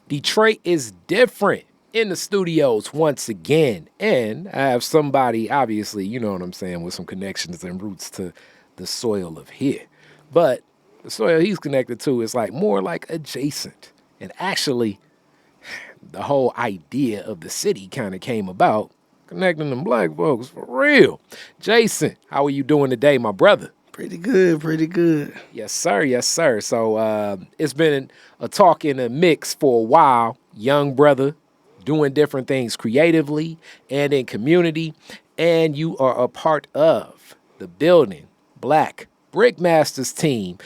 Detroit is different in the studios once again. And I have somebody, obviously, you know what I'm saying, with some connections and roots to the soil of here. But the soil he's connected to is like more like adjacent. And actually, the whole idea of the city kind of came about connecting them black folks for real. Jason, how are you doing today, my brother? Pretty good, pretty good. Yes, sir. Yes, sir. So it's been a talk in a mix for a while. Young brother doing different things creatively and in community. And you are a part of the Building Black Brickmasters team.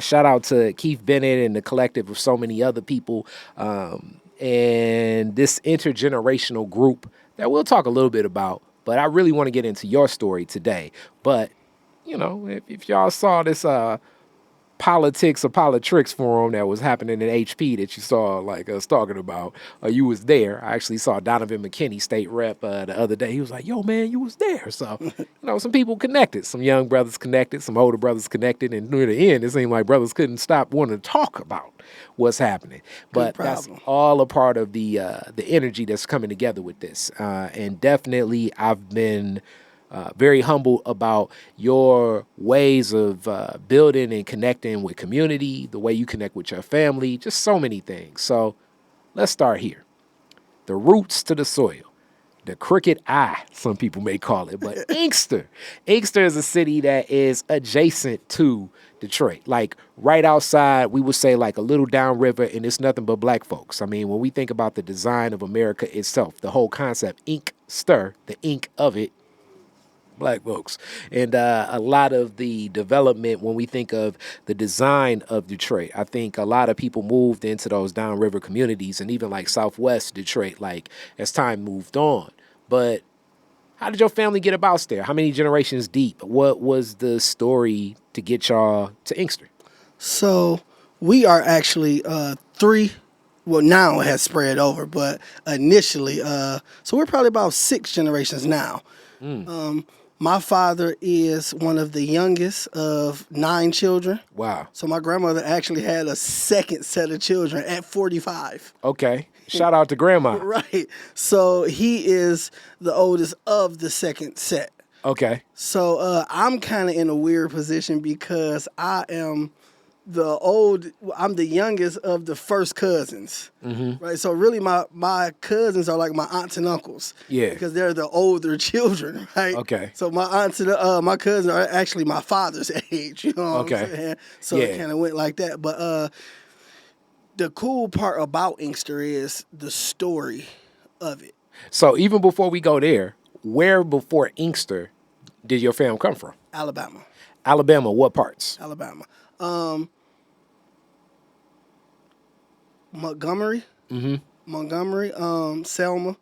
Shout out to Keith Bennett and the collective of so many other people. And this intergenerational group that we'll talk a little bit about. But I really want to get into your story today. But you know, if y'all saw this politics or politricks forum that was happening in HP that you saw like us talking about, you was there. I actually saw Donovan McKinney, state rep, the other day. He was like, yo, man, you was there. So, you know, some people connected. Some young brothers connected. Some older brothers connected. And near the end, it seemed like brothers couldn't stop wanting to talk about what's happening. But that's all a part of the energy that's coming together with this. And definitely I've been very humble about your ways of building and connecting with community, the way you connect with your family, just so many things. So let's start here. The roots to the soil, the crooked eye, some people may call it, but Inkster. Inkster is a city that is adjacent to Detroit, like right outside, we would say like a little downriver, and it's nothing but black folks. I mean, when we think about the design of America itself, the whole concept, Inkster, the ink of it, black folks. And a lot of the development, when we think of the design of Detroit, I think a lot of people moved into those downriver communities and even like Southwest Detroit, like as time moved on. But how did your family get about there? How many generations deep? What was the story to get y'all to Inkster? So we are actually three. Well, now it has spread over, but initially, so we're probably about 6 generations now. My father is one of the youngest of 9 children. Wow. So my grandmother actually had a second set of children at 45. Okay. Shout out to grandma. Right. So he is the oldest of the second set. Okay. So I'm kind of in a weird position because I'm the youngest of the first cousins, right? So really my cousins are like my aunts and uncles. Yeah. Because they're the older children, right? Okay. So my aunts and my cousins are actually my father's age, you know what I'm saying? So it kind of went like that. But the cool part about Inkster is the story of it. So even before we go there, where before Inkster did your fam come from? Alabama. Alabama, what parts? Alabama. Montgomery, Selma,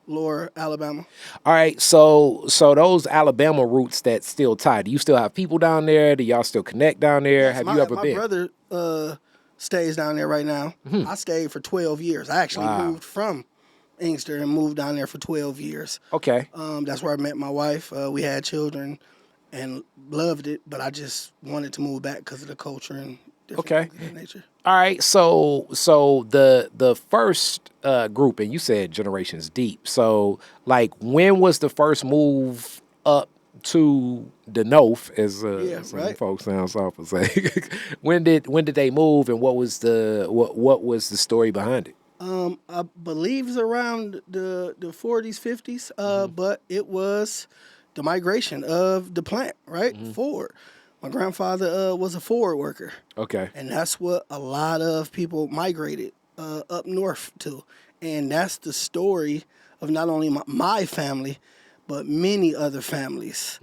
Lower Alabama. All right, so those Alabama roots that still tied. Do you still have people down there? Do y'all still connect down there? Yes, have you ever been? My brother stays down there right now. I stayed for 12 years. I actually moved from Inkster and moved down there for 12 years. Okay. That's where I met my wife. We had children and loved it, but I just wanted to move back because of the culture and different things of that nature. All right, so the first group, and you said generations deep. So like, when was the first move up to the north, as some folks down south would say? when did they move, and what was the story behind it? I believe it's around the 40s, 50s, but it was the migration of the plant, right? Ford. My grandfather was a Ford worker. Okay. And that's what a lot of people migrated up north to. And that's the story of not only my family, but many other families.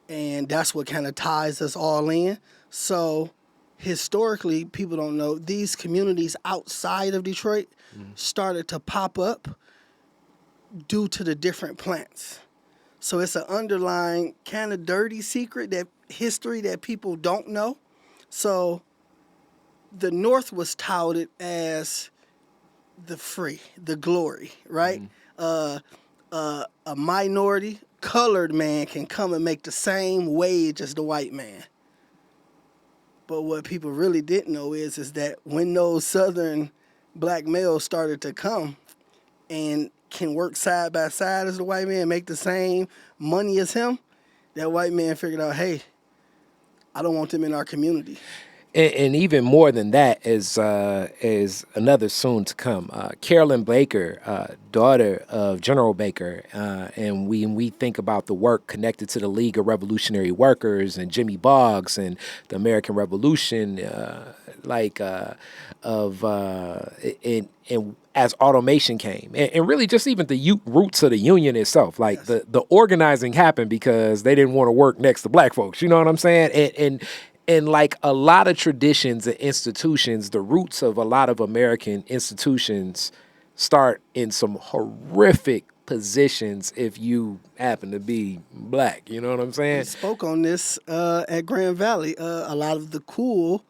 And that's what kind of ties us all in. So historically, people don't know, these communities outside of Detroit started to pop up due to the different plants. So it's an underlying kind of dirty secret, that history that people don't know. So the North was touted as the free, the glory, right? A minority, colored man can come and make the same wage as the white man. But what people really didn't know is that when those Southern black males started to come and can work side by side as the white man, make the same money as him, that white man figured out, hey, I don't want them in our community. And even more than that is another soon to come. Carolyn Baker, daughter of General Baker, and when we think about the work connected to the League of Revolutionary Workers and Jimmy Boggs and the American Revolution, and as automation came, and really just even the roots of the union itself, like Yes. the organizing happened because they didn't want to work next to black folks. You know what I'm saying? And like a lot of traditions and institutions, the roots of a lot of American institutions start in some horrific positions if you happen to be black. You know what I'm We saying? spoke on this at Grand Valley. A lot of the cool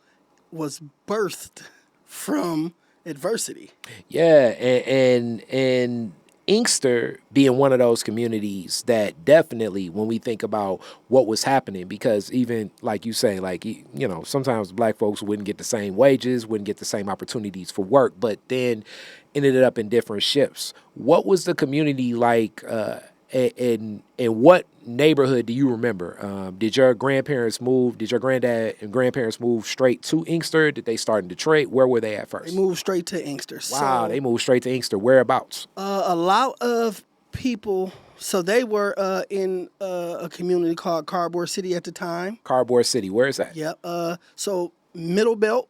was birthed from adversity. Yeah, and Inkster being one of those communities that definitely, when we think about what was happening, because even like you say, like sometimes black folks wouldn't get the same wages, wouldn't get the same opportunities for work, but then ended up in different shifts. What was the community like? In what neighborhood do you remember? Did your grandparents move? Did your granddad and grandparents move straight to Inkster? Did they start in Detroit? Where were they at They first? moved straight to Inkster. Wow, So they moved straight to Inkster. Whereabouts? a lot of people, so they were in a community called Cardboard City at the time. Cardboard City. Where is that? Yep. So Middle Belt,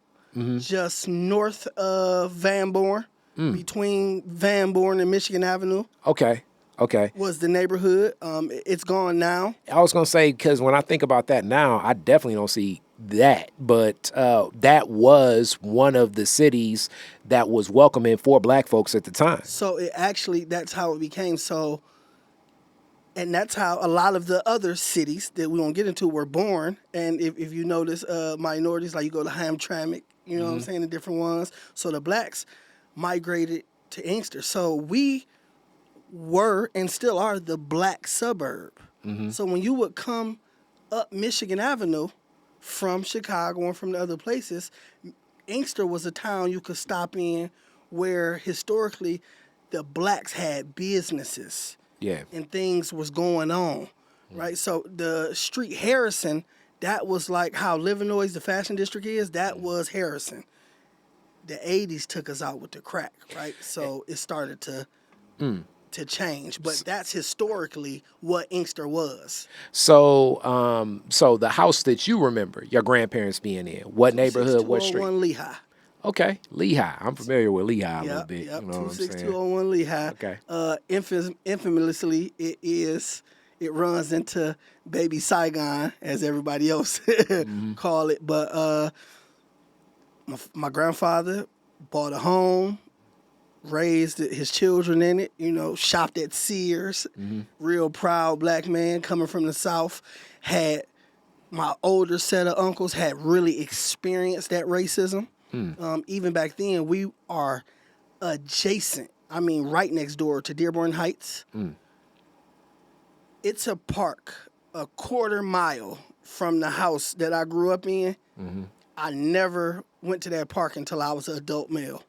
just north of Van Born, between Van Born and Michigan Avenue, Okay. Okay. was the neighborhood. It's gone now. I was gonna say because when I think about that now, I definitely don't see that. But that was one of the cities that was welcoming for black folks at the time. So that's how it became. So, and that's how a lot of the other cities that we won't get into were born. And if you notice, minorities, like you go to Hamtramck, you know what I'm saying, the different ones. So the blacks migrated to Inkster. So we were and still are the black suburb. So when you would come up Michigan Avenue from Chicago and from the other places, Inkster was a town you could stop in where historically the blacks had businesses Yeah. and things was going on, right? So the street Harrison, that was like how Livernois, the fashion district is, that was Harrison. The 80s took us out with the crack, right? So it started to change, but that's historically what Inkster was. So the house that you remember your grandparents being in, what neighborhood, what street? 26201 Lehigh. Okay, Lehigh. I'm familiar with Lehigh a little Yep, bit. yep. You know what I'm saying? 26201 Lehigh. Okay. Infamously, it runs into baby Saigon, as everybody else call it. But my grandfather bought a home, raised his children in it, shopped at Sears, real proud black man coming from the South. Had my older set of uncles had really experienced that racism. Even back then, we are adjacent. I mean, right next door to Dearborn Heights. It's a park a quarter mile from the house that I grew up in. I never went to that park until I was an adult male.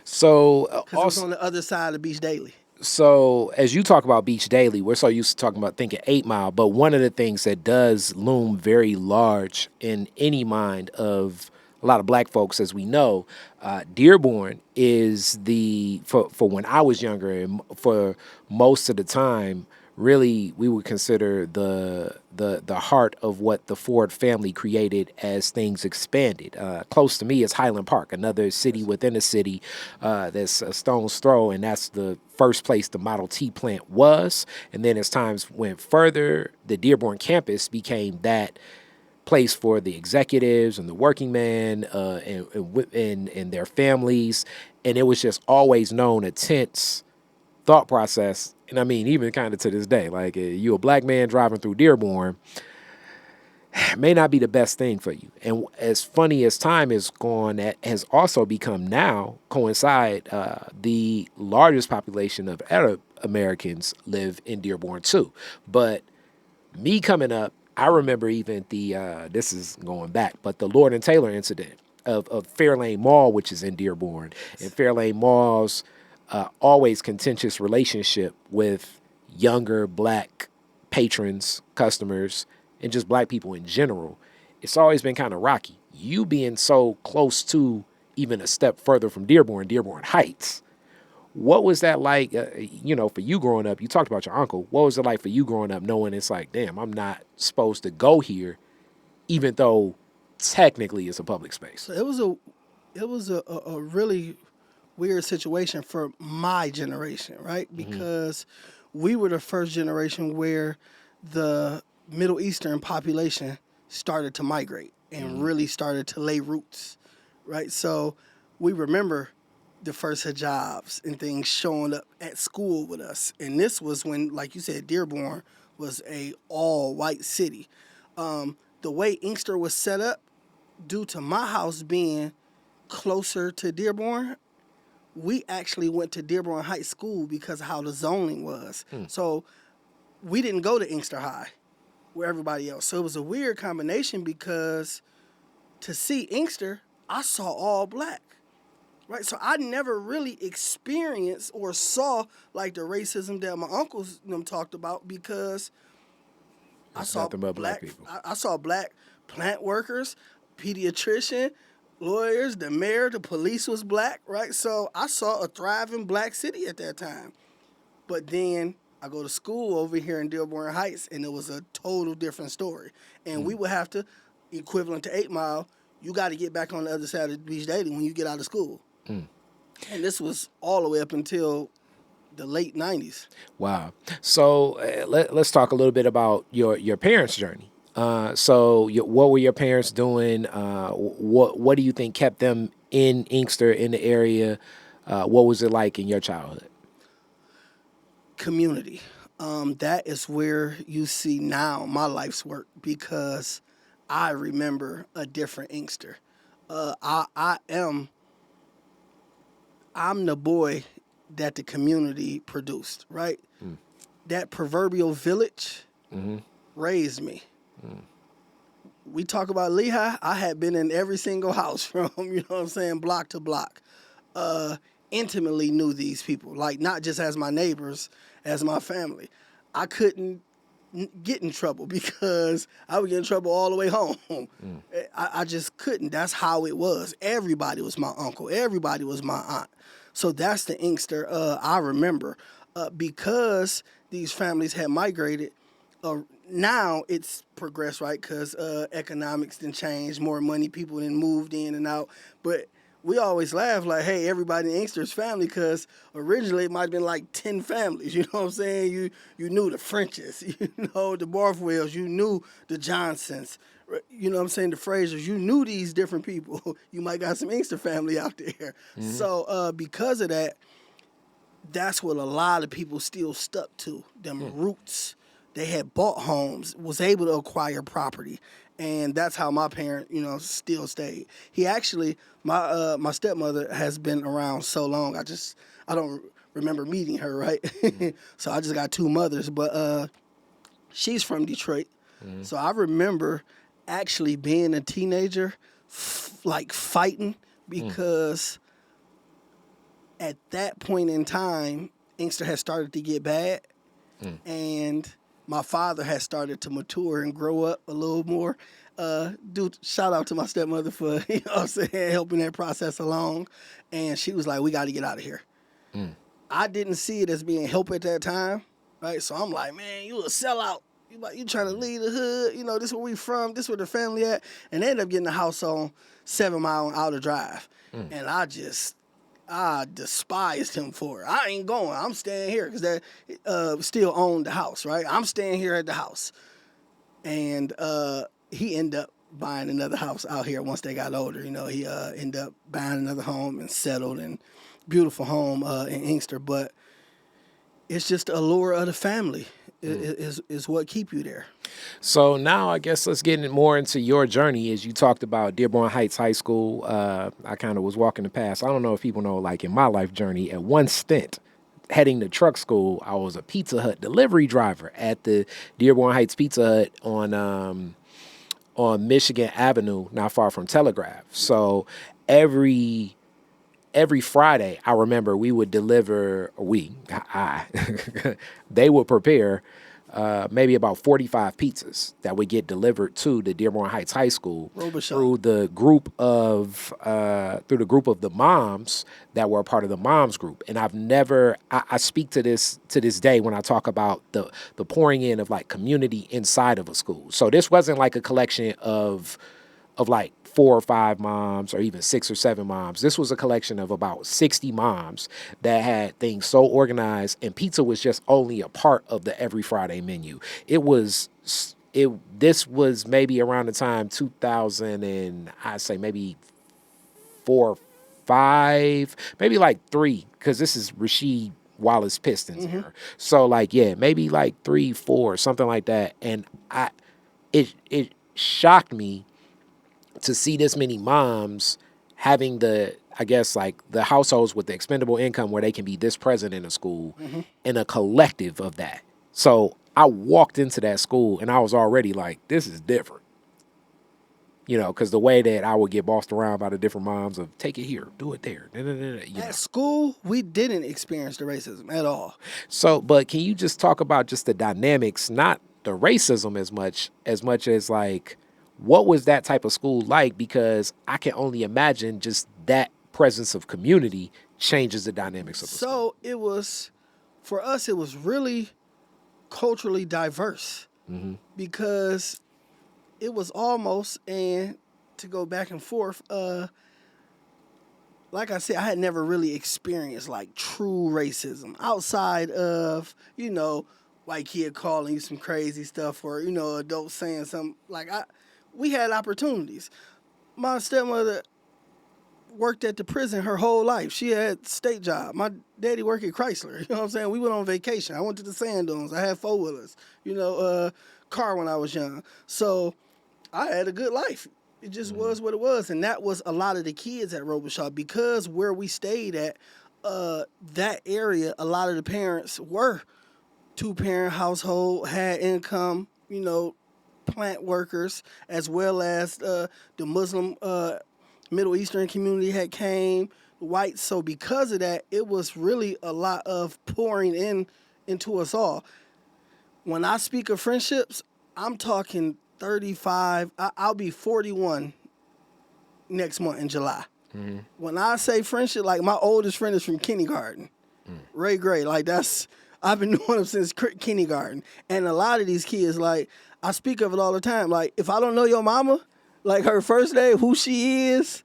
So Because it was on the other side of Beach Daily. So as you talk about Beach Daily, we're so used to talking about thinking 8 Mile, but one of the things that does loom very large in any mind of a lot of black folks, as we know, Dearborn is for when I was younger and for most of the time, really we would consider the heart of what the Ford family created as things expanded. Close to me is Highland Park, another city within a city that's a stone's throw, and that's the first place the Model T plant was. And then as times went further, the Dearborn campus became that place for the executives and the working man and their families. And it was just always known a tense thought process. And I mean, even kind of to this day, like you a black man driving through Dearborn may not be the best thing for you. And as funny as time has gone, that has also become now coincide the largest population of Arab Americans live in Dearborn too. But me coming up, I remember even this is going back, but the Lord and Taylor incident of Fairlane Mall, which is in Dearborn, and Fairlane Mall's always contentious relationship with younger black patrons, customers, and just black people in general. It's always been kind of rocky. You being so close to even a step further from Dearborn Heights. What was that like, for you growing up? You talked about your uncle. What was it like for you growing up knowing it's like, damn, I'm not supposed to go here, even though technically it's a public space? So it was a really weird situation for my generation, right? Because we were the first generation where the Middle Eastern population started to migrate and really started to lay roots, right? So we remember the first hijabs and things showing up at school with us. And this was when, like you said, Dearborn was a all-white city. The way Inkster was set up, due to my house being closer to Dearborn, we actually went to Dearborn High School because of how the zoning was. So we didn't go to Inkster High where everybody else. So it was a weird combination because to see Inkster, I saw all black. Right, so I never really experienced or saw like the racism that my uncles them talked about because I saw nothing but black people. I saw black plant workers, pediatrician, lawyers, the mayor, the police was black, right? So I saw a thriving black city at that time. But then I go to school over here in Dearborn Heights, and it was a total different story. And we would have to, equivalent to 8 Mile, you got to get back on the other side of the beach daily when you get out of school. And this was all the way up until the late 90s. Wow. So let's talk a little bit about your parents' journey. What were your parents doing? What do you think kept them in Inkster, in the area? What was it like in your childhood? Community. That is where you see now my life's work because I remember a different Inkster. I'm the boy that the community produced, right? That proverbial village raised me. We talk about Lehigh, I had been in every single house from, block to block. Intimately knew these people, like not just as my neighbors, as my family. I couldn't get in trouble because I would get in trouble all the way home. I just couldn't. That's how it was. Everybody was my uncle. Everybody was my aunt. So that's the Inkster I remember. Because these families had migrated, now it's progressed, right? Because economics didn't change, more money, people didn't moved in and out. But we always laugh like, hey, everybody in Inkster's family, because originally it might have been like 10 families, you know what I'm saying? You knew the Frenches, the Barthwells, you knew the Johnsons, you know what I'm saying, the Frasers, you knew these different people. You might got some Inkster family out there. So because of that, that's what a lot of people still stuck to, them roots. They had bought homes, was able to acquire property. And that's how my parent, still stayed. He actually, my stepmother has been around so long. I don't remember meeting her, right? So I just got 2 mothers. But she's from Detroit. So I remember actually being a teenager, fighting because at that point in time, Inkster had started to get bad. And my father had started to mature and grow up a little more. Shout out to my stepmother for, helping that process along. And she was like, we got to get out of here. I didn't see it as being help at that time, right? So I'm like, man, you a sellout. You trying to leave the hood. This is where we from. This is where the family at. And they ended up getting a house on 7 Mile and Outer Drive. And I despised him for it. I ain't going. I'm staying here because they still owned the house, right? I'm staying here at the house. And he ended up buying another house out here once they got older. He ended up buying another home and settled in beautiful home in Inkster. But it's just the allure of the family is what keep you there. So now I guess let's get more into your journey. As you talked about Dearborn Heights High School, I kind of was walking the path. I don't know if people know, like in my life journey, at one stint, heading to truck school, I was a Pizza Hut delivery driver at the Dearborn Heights Pizza Hut on Michigan Avenue, not far from Telegraph. So every every Friday, I remember we would deliver, I, they would prepare maybe about 45 pizzas that would get delivered to the Dearborn Heights High School Robichaud. through the group of the moms that were a part of the moms group. And I speak to this day when I talk about the pouring in of like community inside of a school. So this wasn't like a collection of like 4 or 5 moms or even 6 or 7 moms. This was a collection of about 60 moms that had things so organized, and pizza was just only a part of the every Friday menu. This was maybe around the time 2000, and I'd say maybe 4, 5, maybe like 3, because this is Rasheed Wallace Pistons era. So like, yeah, maybe like 3, 4, something like that. And it shocked me to see this many moms having I guess like the households with the expendable income where they can be this present in a school and a collective of that. So I walked into that school and I was already like, this is different. Because the way that I would get bossed around by the different moms of take it here, do it there. At school, we didn't experience the racism at all. So, but can you just talk about just the dynamics, not the racism as much as like, what was that type of school like? Because I can only imagine just that presence of community changes the dynamics of the school. So it was, for us, it was really culturally diverse because it was almost, and to go back and forth, like I said, I had never really experienced like true racism outside of, white kid calling you some crazy stuff or, adults saying something. We had opportunities. My stepmother worked at the prison her whole life. She had state job. My daddy worked at Chrysler. You know what I'm saying? We went on vacation. I went to the sand dunes. I had 4-wheelers, car when I was young. So I had a good life. It just was what it was. And that was a lot of the kids at Robichaud because where we stayed at, that area, a lot of the parents were 2-parent household, had income, plant workers, as well as the Muslim Middle Eastern community had came, whites. So because of that, it was really a lot of pouring into us all. When I speak of friendships, I'm talking 35. I'll be 41 next month in July. When I say friendship, like my oldest friend is from kindergarten, Ray Gray. Like I've been knowing him since kindergarten. And a lot of these kids, like, I speak of it all the time. Like, if I don't know your mama, like her first name, who she is,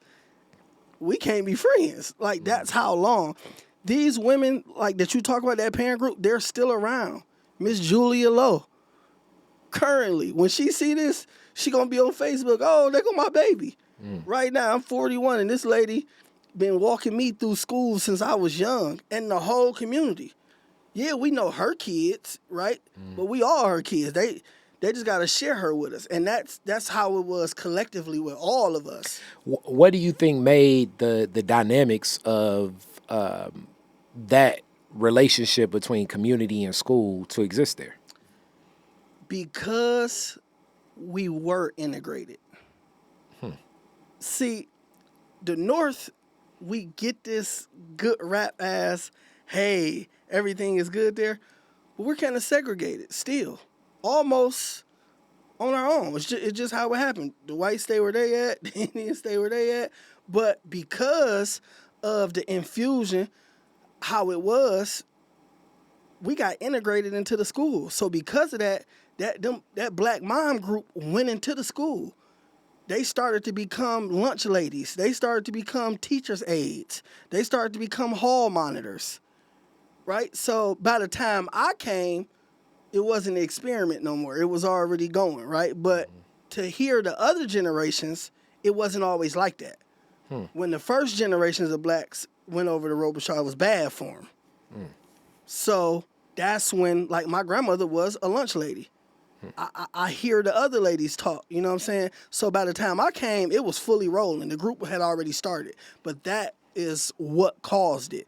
we can't be friends. Like, that's how long. These women, like, that you talk about, that parent group, they're still around. Miss Julia Lowe. Currently, when she see this, she gonna be on Facebook. Oh, there go my baby. Right now, I'm 41, and this lady been walking me through school since I was young, and the whole community. Yeah, we know her kids, right? But we all her kids. They just got to share her with us. And that's how it was collectively with all of us. What do you think made the dynamics of that relationship between community and school to exist there? Because we were integrated. See, the North, we get this good rap as, hey, everything is good there. But we're kind of segregated still. Almost on our own. It's just how it happened. The whites stay where they at, the Indians stay where they at. But because of the infusion, how it was, we got integrated into the school. So because of that black mom group went into the school. They started to become lunch ladies. They started to become teachers' aides. They started to become hall monitors. Right? So by the time I came, it wasn't an experiment no more. It was already going, right? But to hear the other generations, it wasn't always like that. When the first generations of blacks went over to Robichaud, it was bad for them. So that's when, like, my grandmother was a lunch lady. I hear the other ladies talk, you know what I'm saying? So by the time I came, it was fully rolling. The group had already started. But that is what caused it.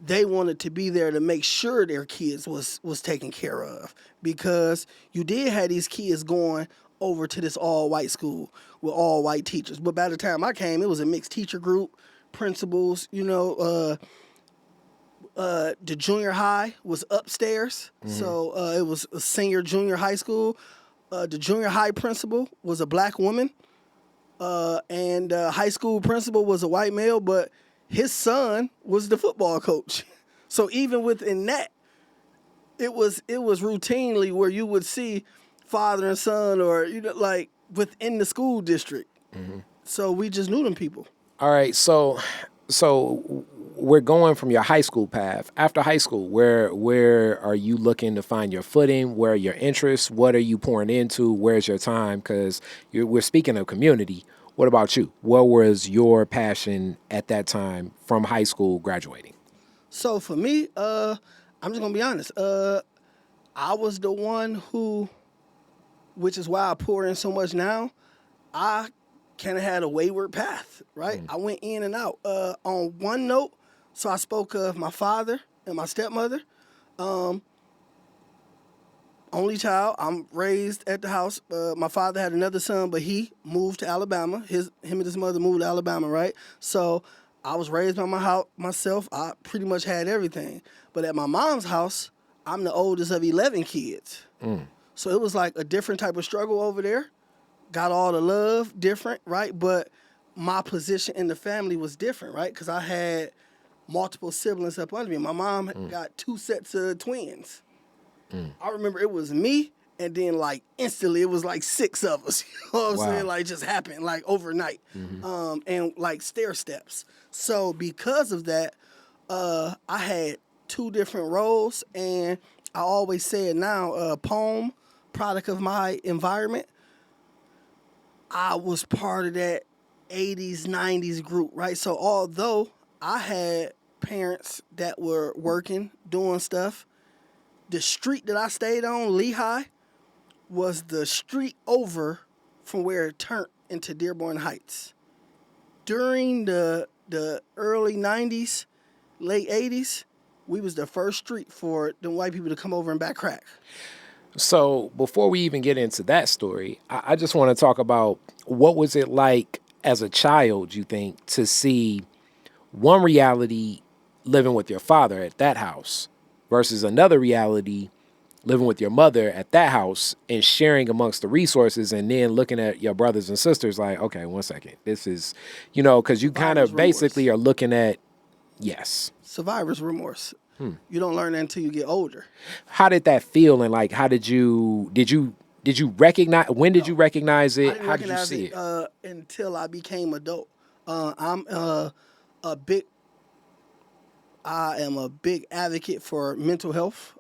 They wanted to be there to make sure their kids was taken care of because you did have these kids going over to this all-white school with all-white teachers. But by the time I came, it was a mixed teacher group, principals, the junior high was upstairs. So it was a senior junior high school. The junior high principal was a black woman. And high school principal was a white male, but his son was the football coach. So even within that, it was routinely where you would see father and son, or like within the school district. So we just knew them people. All right, so we're going from your high school path. After high school, where are you looking to find your footing? Where are your interests? What are you pouring into? Where's your time? Because we're speaking of community. What about you? What was your passion at that time from high school graduating? So for me, I'm just gonna be honest. I was the one who, which is why I pour in so much now. I kind of had a wayward path, right? I went in and out. On one note, so I spoke of my father and my stepmother. Only child. I'm raised at the house. My father had another son, but he moved to Alabama. Him and his mother moved to Alabama, right? So I was raised by myself. I pretty much had everything. But at my mom's house, I'm the oldest of 11 kids. So it was like a different type of struggle over there. Got all the love, different, right? But my position in the family was different, right? Because I had multiple siblings up under me. My mom got 2 sets of twins. I remember it was me, and then like instantly it was like 6 of us. You know what I'm saying? Like just happened like overnight, and like stair steps. So because of that, I had 2 different roles, and I always say it now, poem, product of my environment. I was part of that 80s, 90s group, right? So although I had parents that were working, doing stuff, the street that I stayed on, Lehigh, was the street over from where it turned into Dearborn Heights. During the early 90s, late 80s, we was the first street for the white people to come over and back crack. So before we even get into that story, I just want to talk about what was it like as a child, you think, to see one reality living with your father at that house versus another reality living with your mother at that house and sharing amongst the resources, and then looking at your brothers and sisters like, okay, one second, this is, because you kind of basically are looking at, yes. Survivor's remorse. You don't learn that until you get older. How did that feel? And like, how did you recognize, when did you recognize it? How did you see it? Until I became adult. I am a big advocate for mental health,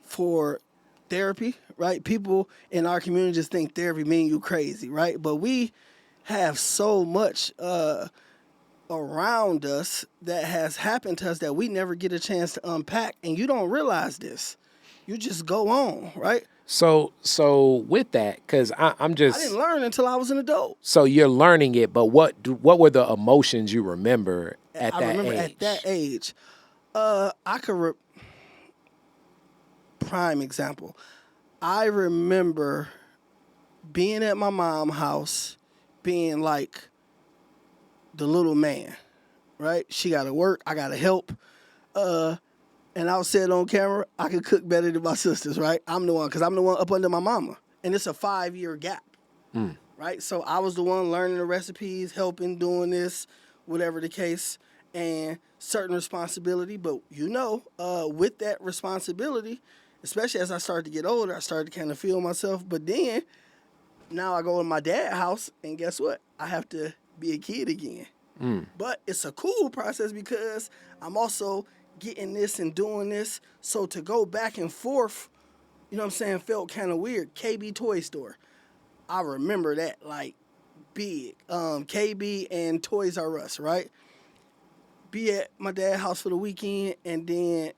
for therapy, right? People in our community just think therapy means you crazy, right? But we have so much around us that has happened to us that we never get a chance to unpack, and you don't realize this. You just go on, right? So with that, because I'm just... I didn't learn until I was an adult. So you're learning it, but what were the emotions you remember at that age? I remember at that age. I could... Prime example. I remember being at my mom's house, being like the little man, right? She got to work, I got to help. And I'll say it on camera, I could cook better than my sisters, right? I'm the one, because I'm the one up under my mama. And it's a 5-year gap, right? So I was the one learning the recipes, helping, doing this, whatever the case, and certain responsibility. But with that responsibility, especially as I started to get older, I started to kind of feel myself. But then, now I go to my dad's house, and guess what? I have to be a kid again. But it's a cool process because I'm also getting this and doing this. So to go back and forth, felt kind of weird. KB Toy Store. I remember that like big. KB and Toys R Us, right? Be at my dad's house for the weekend, and then,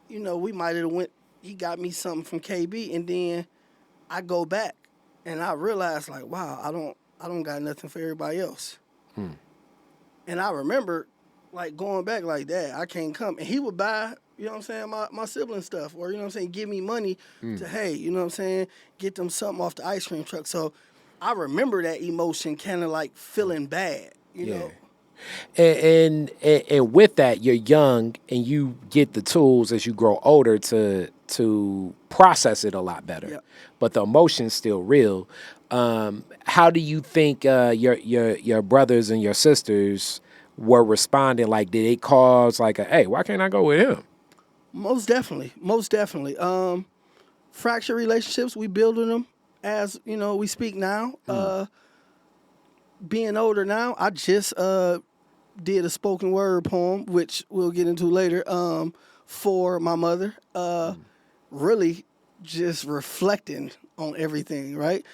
we might have went, he got me something from KB, and then I go back and I realized like, wow, I don't got nothing for everybody else. And I remember like going back like, Dad, I can't come. And he would buy you know what I'm saying, my sibling stuff, or, you know what I'm saying, give me money to, hey, you know what I'm saying, get them something off the ice cream truck. So I remember that emotion kind of like feeling bad, you Yeah. know. And with that, you're young and you get the tools as you grow older to process it a lot better. Yeah. But the emotion's still real. How do you think your brothers and your sisters were responding? Like, did it cause like a, hey, why can't I go with him? Most definitely. Most definitely. Fractured relationships, we building them as, you know, we speak now. Being older now, I just did a spoken word poem, which we'll get into later, for my mother. Really just reflecting on everything, right?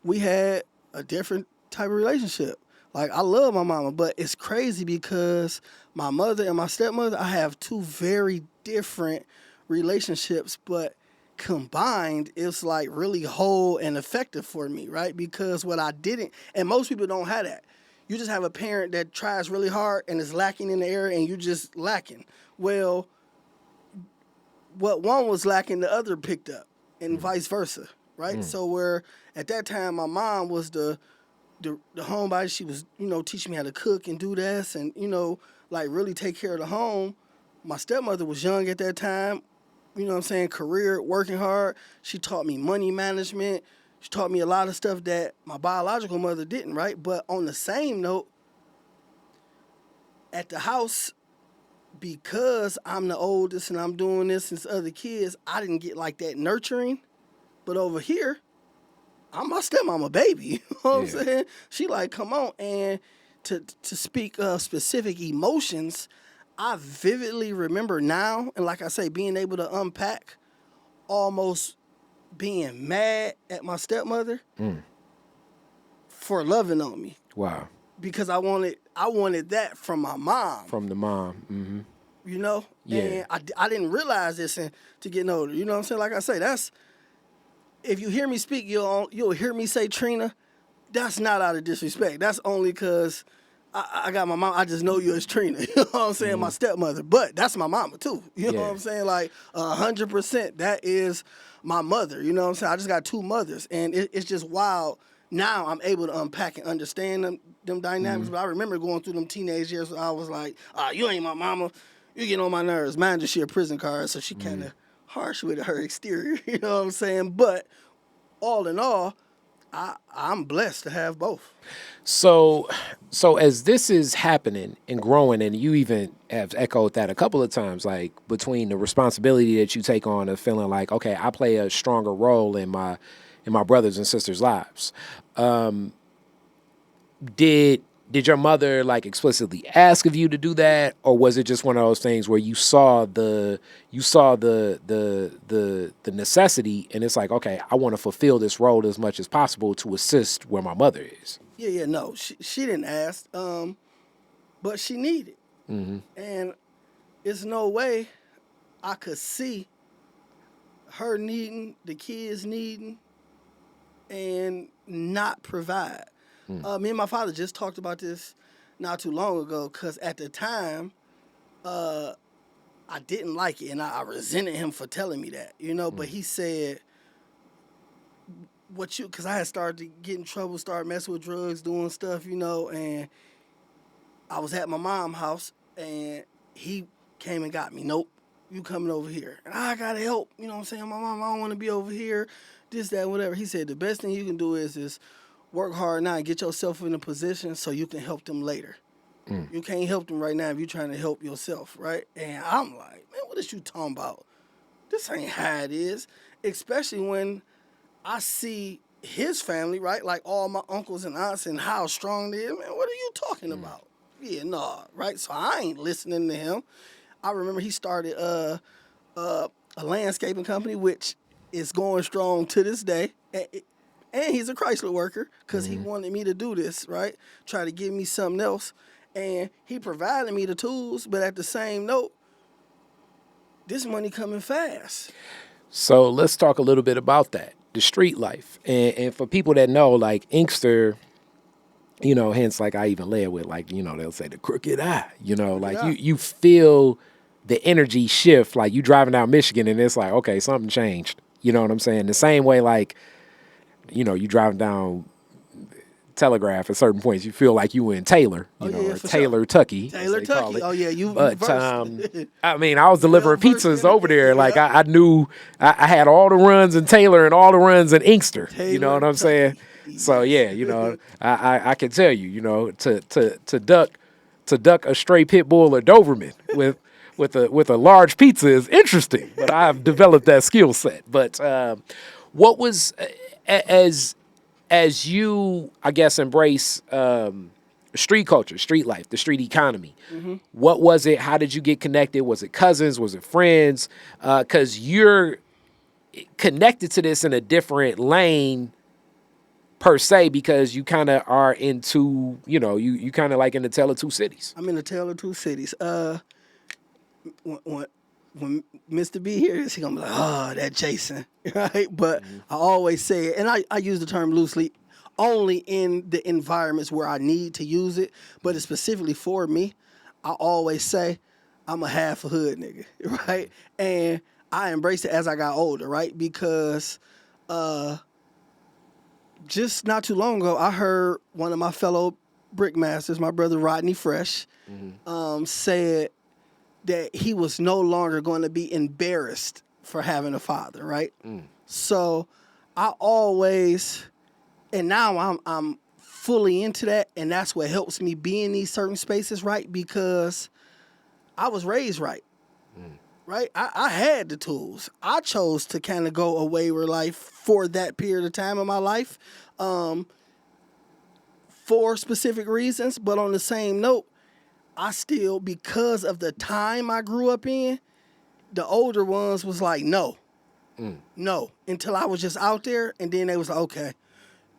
We had a different type of relationship. Like, I love my mama, but it's crazy because my mother and my stepmother, I have two very different relationships, but combined, it's like really whole and effective for me, right? Because what I didn't, and most people don't have that. You just have a parent that tries really hard and is lacking in the area, and you just lacking. Well, what one was lacking, the other picked up, and vice versa, right? So where at that time my mom was the homebody, she was, you know, teaching me how to cook and do this, and, you know, like really take care of the home. My stepmother was young at that time, you know what I'm saying, career, working hard. She taught me money management. She taught me a lot of stuff that my biological mother didn't, right? But on the same note, at the house, because I'm the oldest and I'm doing this since other kids, I didn't get like that nurturing. But over here, I'm my stepmama baby. You know what I'm Yeah. saying? She like, come on. And to speak of specific emotions, I vividly remember now, and like I say, being able to unpack almost being mad at my stepmother for loving on me. Wow. Because I wanted that from my mom. From the mom. You know? Yeah. And I didn't realize this to getting older. You know what I'm saying? Like I say, that's, if you hear me speak, you'll hear me say Trina. That's not out of disrespect. That's only because I got my mom. I just know you as Trina. You know what I'm saying? My stepmother. But that's my mama too. You know Yeah. what I'm saying? Like 100%. That is my mother. You know what I'm saying? I just got two mothers. And it's just wild. Now I'm able to unpack and understand them dynamics. But I remember going through them teenage years where I was like, you ain't my mama. You get on my nerves. Mind you, she a prison card, so she kind of harsh with her exterior. You know what I'm saying? But all in all, I'm blessed to have both. So, so as this is happening and growing, and you even have echoed that a couple of times, like between the responsibility that you take on of feeling like, okay, I play a stronger role in my brothers and sisters' lives. Did your mother like explicitly ask of you to do that, or was it just one of those things where you saw the necessity, and it's like, okay, I want to fulfill this role as much as possible to assist where my mother is? Yeah, no, she didn't ask, but she needed, and it's no way I could see her needing, the kids needing, and not provide. Me and my father just talked about this not too long ago, because at the time, I didn't like it, and I resented him for telling me that, you know. But he said, because I had started to get in trouble, started messing with drugs, doing stuff, you know, and I was at my mom's house, and he came and got me. Nope, you coming over here. And I got to help, you know what I'm saying? My mom, I don't want to be over here, this, that, whatever. He said, the best thing you can do is work hard now and get yourself in a position so you can help them later. You can't help them right now if you're trying to help yourself, right? And I'm like, man, what is you talking about? This ain't how it is. Especially when I see his family, right? Like all my uncles and aunts and how strong they is. Man, what are you talking about? Yeah, nah, right? So I ain't listening to him. I remember he started a landscaping company, which is going strong to this day. And he's a Chrysler worker because he wanted me to do this, right? Try to give me something else. And he provided me the tools, but at the same note, this money coming fast. So let's talk a little bit about that, the street life, and for people that know, like Inkster, you know, hence like I even led with like, you know, they'll say the crooked eye, you know, Look at like that. you feel the energy shift. Like you driving down Michigan and it's like, okay, something changed. You know what I'm saying? The same way, like, you know, you driving down Telegraph at certain points, you feel like you in Taylor, Oh you know, yeah, or for sure. Taylor Tucky, as Taylor they call Tucky. it. Oh yeah, you But versed. I mean, I was You well delivering versed pizzas in over there. it. Like Yep. I knew I had all the runs in Taylor and all the runs in Inkster. You know Taylor what I'm saying? Tucky. So Yes. yeah, you know, I can tell you, you know, to duck a stray pit bull or Doberman with a large pizza is interesting. But I've developed that skill set. But what was as you, I guess, embrace street culture, street life, the street economy, what was it? How did you get connected? Was it cousins? Was it friends? Because you're connected to this in a different lane per se, because you kind of are into, you know, you kind of like in the Tale of Two Cities. I'm in the Tale of Two Cities. When Mr. B hears, he gonna be like, "Oh, that Jason," right? But I always say it, and I use the term loosely, only in the environments where I need to use it. But it's specifically for me. I always say, I'm a half a hood nigga, right? And I embraced it as I got older, right? Because just not too long ago, I heard one of my fellow brickmasters, my brother Rodney Fresh, said that he was no longer going to be embarrassed for having a father, right? So I always, and now I'm fully into that, and that's what helps me be in these certain spaces, right? Because I was raised right, right? I had the tools. I chose to kind of go a wayward life for that period of time in my life, for specific reasons. But on the same note, I still, because of the time I grew up in, the older ones was like, no, until I was just out there. And then they was like, okay,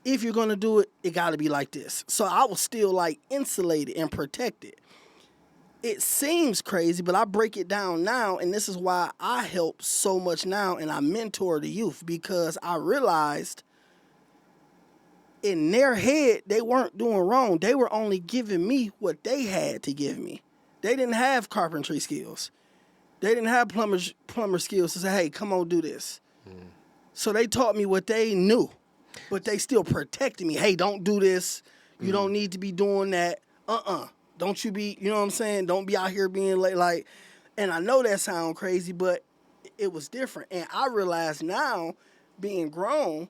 if you're going to do it, it got to be like this. So I was still like insulated and protected. It seems crazy, but I break it down now. And this is why I help so much now. And I mentor the youth, because I realized in their head, they weren't doing wrong. They were only giving me what they had to give me. They didn't have carpentry skills. They didn't have plumber skills to say, hey, come on, do this. So they taught me what they knew, but they still protected me. Hey, don't do this. You don't need to be doing that. Don't you be, you know what I'm saying? Don't be out here being like, and I know that sounds crazy, but it was different. And I realize now, being grown,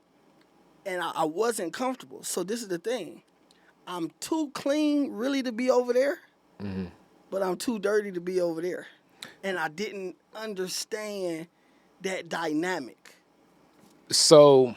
and I wasn't comfortable. So this is the thing. I'm too clean really to be over there, but I'm too dirty to be over there. And I didn't understand that dynamic. So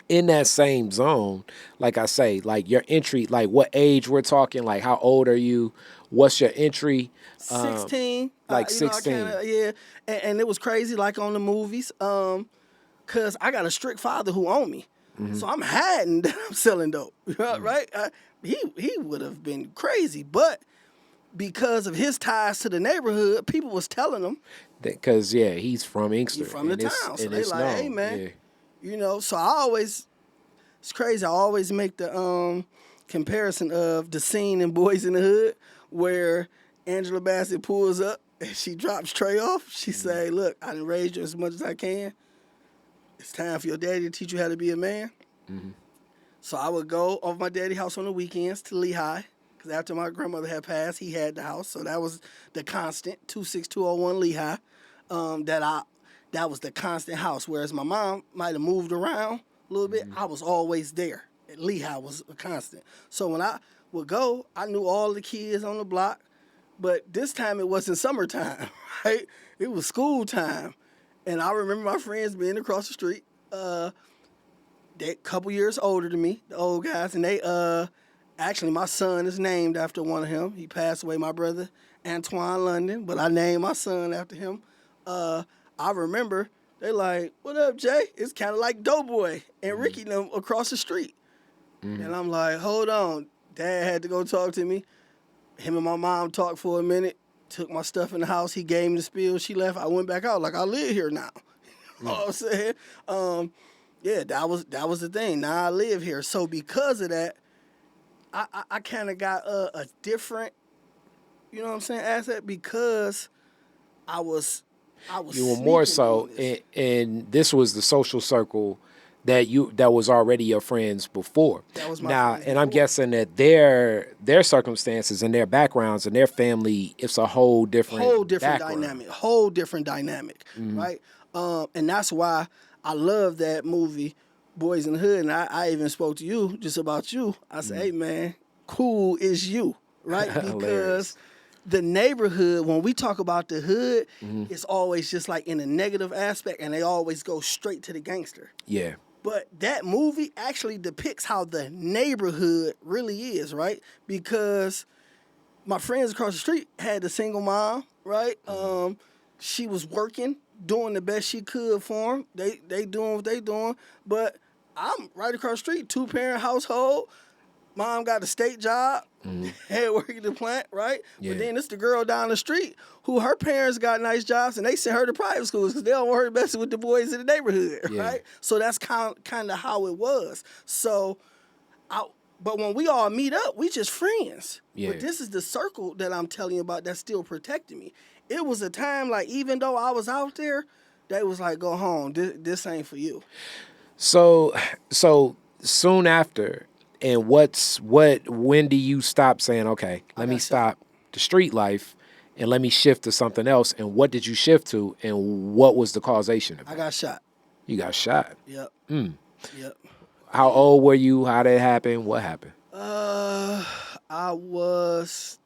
in that same zone, like I say, like your entry, like what age we're talking, like how old are you? What's your entry? 16, Like you know, I 16. kind of, yeah. And it was crazy, like on the movies, because I got a strict father who owned me. So I'm hiding that I'm selling dope, right? He would have been crazy, but because of his ties to the neighborhood, people was telling him, Because yeah, he's from Inkster, you from the town. So and they it's like, hey known. man, Yeah. you know. So I always, it's crazy. I always make the comparison of the scene in Boys in the Hood where Angela Bassett pulls up and she drops Trey off. She say, look, I done raised you as much as I can. It's time for your daddy to teach you how to be a man. So I would go over my daddy's house on the weekends to Lehigh, because after my grandmother had passed, he had the house. So that was the constant, 26201 Lehigh. That was the constant house. Whereas my mom might have moved around a little bit, I was always there. Lehigh was a constant. So when I would go, I knew all the kids on the block. But this time it wasn't summertime, right? It was school time. And I remember my friends being across the street. They a couple years older than me, the old guys, and they actually my son is named after one of him. He passed away, my brother Antoine London, but I named my son after him. I remember they like, "What up, Jay?" It's kind of like Doughboy and Ricky them across the street, and I'm like, "Hold on." Dad had to go talk to me. Him and my mom talked for a minute. Took my stuff in the house. He gave me the spiel. She left. I went back out like I live here now. You know what I'm saying? Yeah, that was the thing. Now I live here. So because of that, I kind of got a different, you know what I'm saying, asset, because I was You were more sneaking so, doing this. and this was the social circle that was already your friends before. That was my Now, friends and I'm before. guessing that their circumstances and their backgrounds and their family, it's a whole different background. Whole different dynamic, right? And that's why I love that movie, Boys in the Hood. And I even spoke to you just about you. I said, hey man, cool is you, right? Because Hilarious. the neighborhood, when we talk about the hood, it's always just like in a negative aspect, and they always go straight to the gangster. Yeah. But that movie actually depicts how the neighborhood really is, right? Because my friends across the street had a single mom, right? She was working, doing the best she could for them. They doing what they doing, but I'm right across the street, 2-parent household. Mom got a state job, had working at the plant, right? Yeah. But then it's the girl down the street who her parents got nice jobs and they sent her to private schools because they don't want her messing with the boys in the neighborhood, Yeah. right? So that's kind of how it was. So but when we all meet up, we just friends. Yeah. But this is the circle that I'm telling you about that's still protecting me. It was a time like even though I was out there, they was like, go home. This ain't for you. So soon after, and when do you stop saying, okay, let me got stop the street life and let me shift to something else? And what did you shift to, and what was the causation of I it? got shot. You got shot. Yep. Yep. How old were you? How did it happen? What happened? I was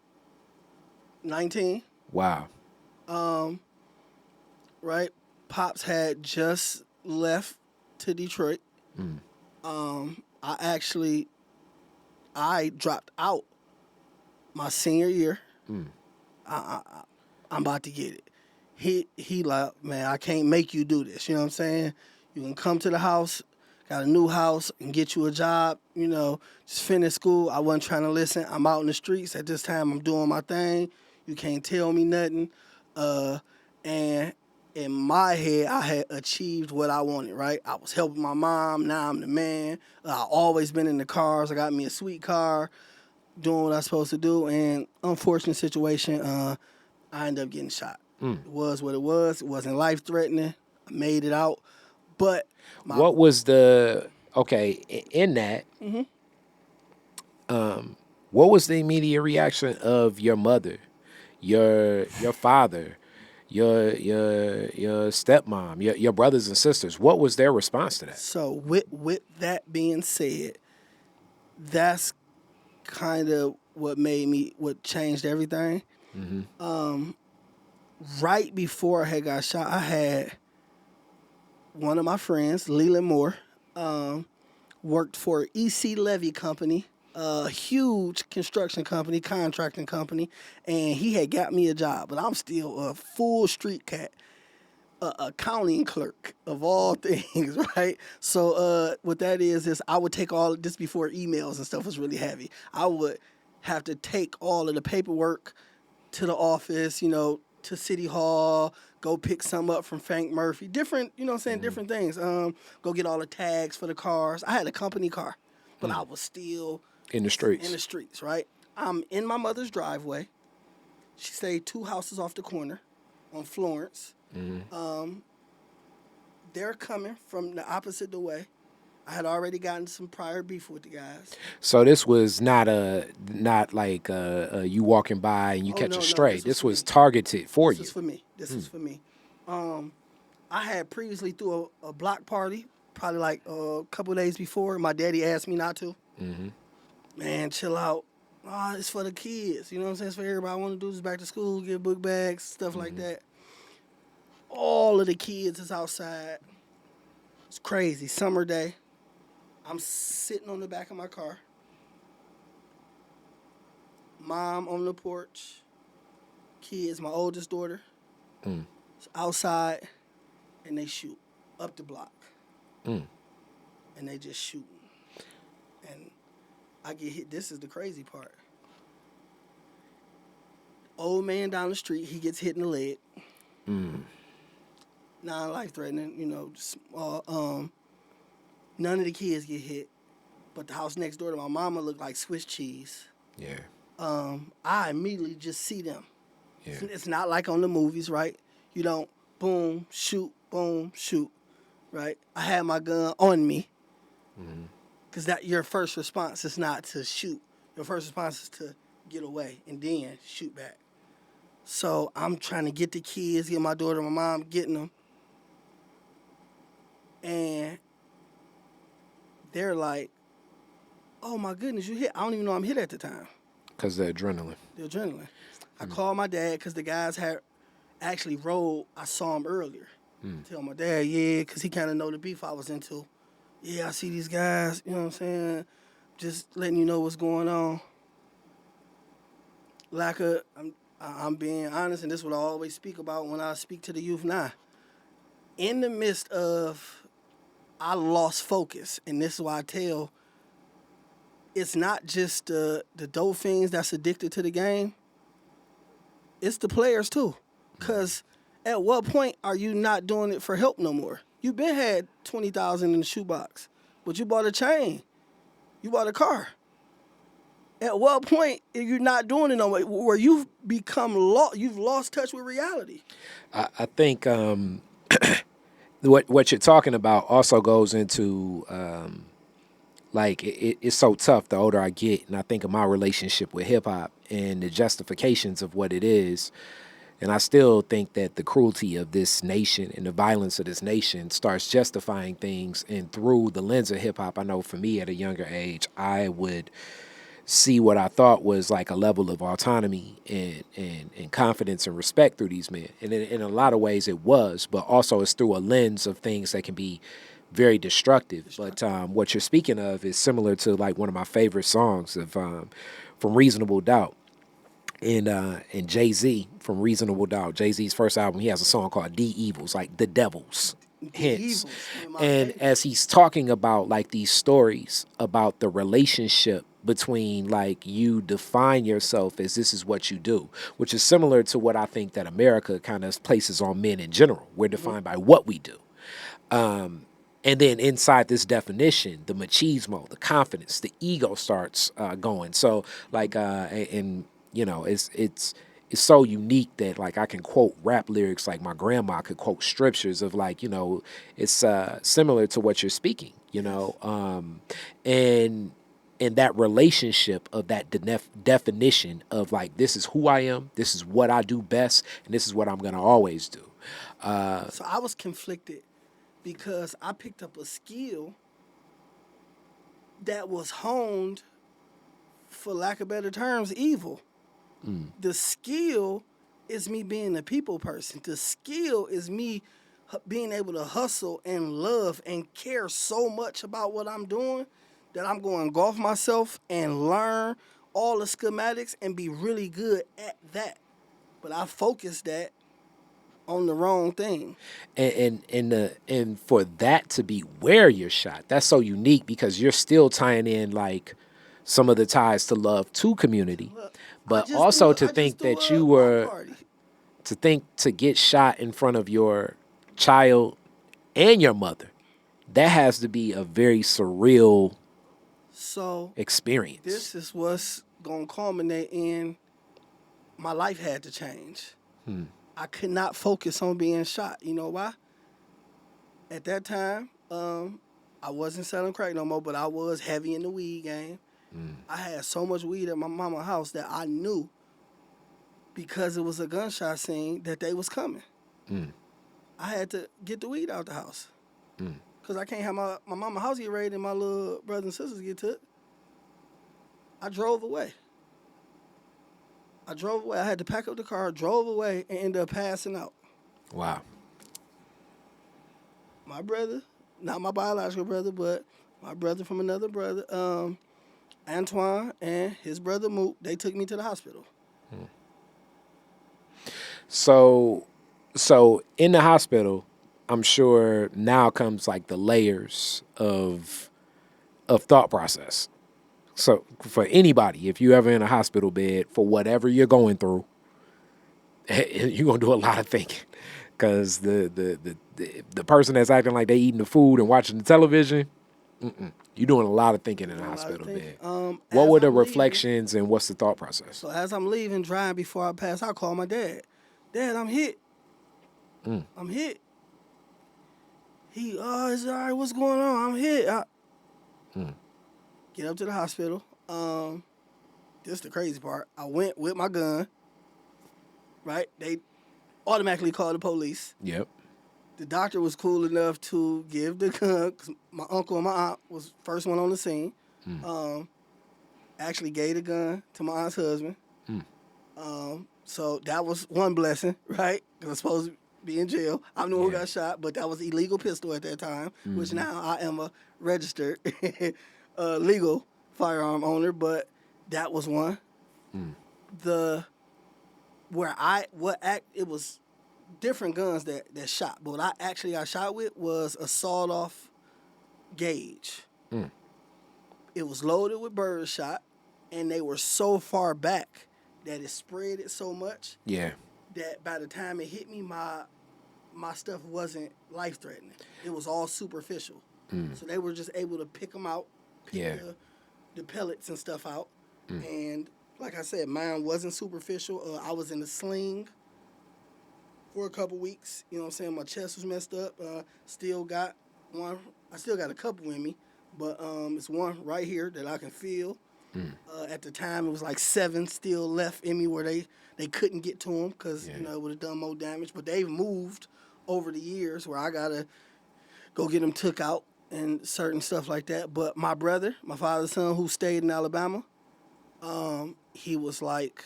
19. Wow. Right? Pops had just left to Detroit. I dropped out my senior year. I'm about to get it. He like, man, I can't make you do this. You know what I'm saying? You can come to the house, got a new house, and get you a job. You know, just finish school. I wasn't trying to listen. I'm out in the streets at this time. I'm doing my thing. You can't tell me nothing. And in my head, I had achieved what I wanted, right? I was helping my mom. Now I'm the man. I always been in the cars. I got me a sweet car, doing what I was supposed to do. And unfortunate situation, I ended up getting shot. It was what it was. It wasn't life-threatening. I made it out. But What was the in that? What was the immediate reaction of your mother, your father, your stepmom, your brothers and sisters? What was their response to that? so with that being said, that's kind of what changed everything. Right before I had got shot, I had one of my friends, Leland Moore, worked for EC Levy Company, a huge construction company, contracting company, and he had got me a job, but I'm still a full street cat, a accounting clerk of all things, right? So what that is I would take all this before emails and stuff was really heavy. I would have to take all of the paperwork to the office, to City Hall, go pick some up from Frank Murphy, different, you know what I'm saying, different things. Go get all the tags for the cars. I had a company car, but I was still In the in the streets. streets, right? I'm in my mother's driveway. She stayed 2 houses off the corner on Florence. They're coming from the opposite the way. I had already gotten some prior beef with the guys. So this was not like you walking by and you Oh, catch no, a no, stray. this was This for was me. targeted for This you. was for me. This was for me. I had previously threw a block party, probably like a couple of days before. My daddy asked me not to. Man, chill out. It's for the kids. You know what I'm saying? It's for everybody. I want to do this back to school, get book bags, stuff like that. All of the kids is outside. It's crazy. Summer day. I'm sitting on the back of my car. Mom on the porch. Kids, my oldest daughter. It's outside, and they shoot up the block. And they just shooting. And I get hit. This is the crazy part. Old man down the street, he gets hit in the leg. Non-life-threatening, none of the kids get hit. But the house next door to my mama looked like Swiss cheese. Yeah. I immediately just see them. Yeah. It's not like on the movies, right? You don't boom, shoot, right? I had my gun on me because that your first response is not to shoot. Your first response is to get away and then shoot back. So I'm trying to get the kids, get my daughter, my mom, getting them, and they're like, "Oh my goodness, you hit!" I don't even know I'm hit at the time. Because the adrenaline. The adrenaline. I called my dad because the guys had actually rolled. I saw him earlier. Tell my dad, yeah, because he kind of know the beef I was into. Yeah, I see these guys. You know what I'm saying? Just letting you know what's going on. I'm being honest, and this is what I always speak about when I speak to the youth now. In the midst of, I lost focus, and this is why I tell, it's not just the dope fiends that's addicted to the game. It's the players too. Because at what point are you not doing it for help no more? You been had 20,000 in the shoebox, but you bought a chain. You bought a car. At what point are you not doing it no more? Where you've become you've lost touch with reality. I think what you're talking about also goes into like it's so tough the older I get, and I think of my relationship with hip hop and the justifications of what it is. And I still think that the cruelty of this nation and the violence of this nation starts justifying things. And through the lens of hip hop, I know for me at a younger age, I would see what I thought was like a level of autonomy and confidence and respect through these men. And in a lot of ways it was, but also it's through a lens of things that can be very destructive. But what you're speaking of is similar to like one of my favorite songs of from Reasonable Doubt. And Jay-Z from Reasonable Doubt, Jay-Z's first album, he has a song called The Evils, like the devils. Hence. And as he's talking about like these stories about the relationship between like you define yourself as this is what you do, which is similar to what I think that America kind of places on men in general. We're defined by what we do. And then inside this definition, the machismo, the confidence, the ego starts going. So like, and you know, it's so unique that like I can quote rap lyrics like my grandma could quote scriptures of like, you know, it's similar to what you're speaking, you know, and that relationship of that definition of like this is who I am, this is what I do best, and this is what I'm gonna always do. So I was conflicted because I picked up a skill that was honed, for lack of better terms, evil. The skill is me being a people person. The skill is me being able to hustle and love and care so much about what I'm doing that I'm going to engulf myself and learn all the schematics and be really good at that. But I focused that on the wrong thing. And for that to be where you're shot, that's so unique because you're still tying in like some of the ties to love to community, but also to think that you were to get shot in front of your child and your mother, that has to be a very surreal experience. This is what's gonna culminate in my life had to change. I could not focus on being shot. You know why? At that time, I wasn't selling crack no more, but I was heavy in the weed game. I had so much weed at my mama's house that I knew because it was a gunshot scene that they was coming. I had to get the weed out the house because I can't have my mama's house get raided and my little brothers and sisters get took. I drove away. I had to pack up the car, drove away, and ended up passing out. Wow. My brother, not my biological brother, but my brother from another brother, Antoine and his brother Moot, they took me to the hospital. So in the hospital, I'm sure now comes like the layers of thought process. So for anybody, if you ever in a hospital bed for whatever you're going through, you're gonna do a lot of thinking, because the person that's acting like they eating the food and watching the television, you're doing a lot of thinking in a hospital bed. What were the reflections and what's the thought process? So as I'm leaving, driving before I pass, I call my dad. Dad, I'm hit. I'm hit. He, oh, it's all right. What's going on? I'm hit. Get up to the hospital. This is the crazy part. I went with my gun. Right? They automatically called the police. Yep. The doctor was cool enough to give the gun, because my uncle and my aunt was first one on the scene. Actually gave the gun to my aunt's husband. So that was one blessing, right? Because I was supposed to be in jail. I'm the one who got shot, but that was an illegal pistol at that time, which now I am a registered legal firearm owner, but that was one. It was different guns that shot, but what I actually got shot with was a sawed-off gauge. It was loaded with bird shot, and they were so far back that it spread it so much that by the time it hit me, my stuff wasn't life-threatening. It was all superficial. So they were just able to pick them out, the pellets and stuff out. And like I said, mine wasn't superficial. I was in a sling for a couple weeks. You know what I'm saying? My chest was messed up. Still got one. I still got a couple in me, but it's one right here that I can feel. At the time, it was like 7 still left in me where they couldn't get to them because it would have done more damage. But they've moved over the years where I gotta go get them took out and certain stuff like that. But my brother, my father's son, who stayed in Alabama, he was like,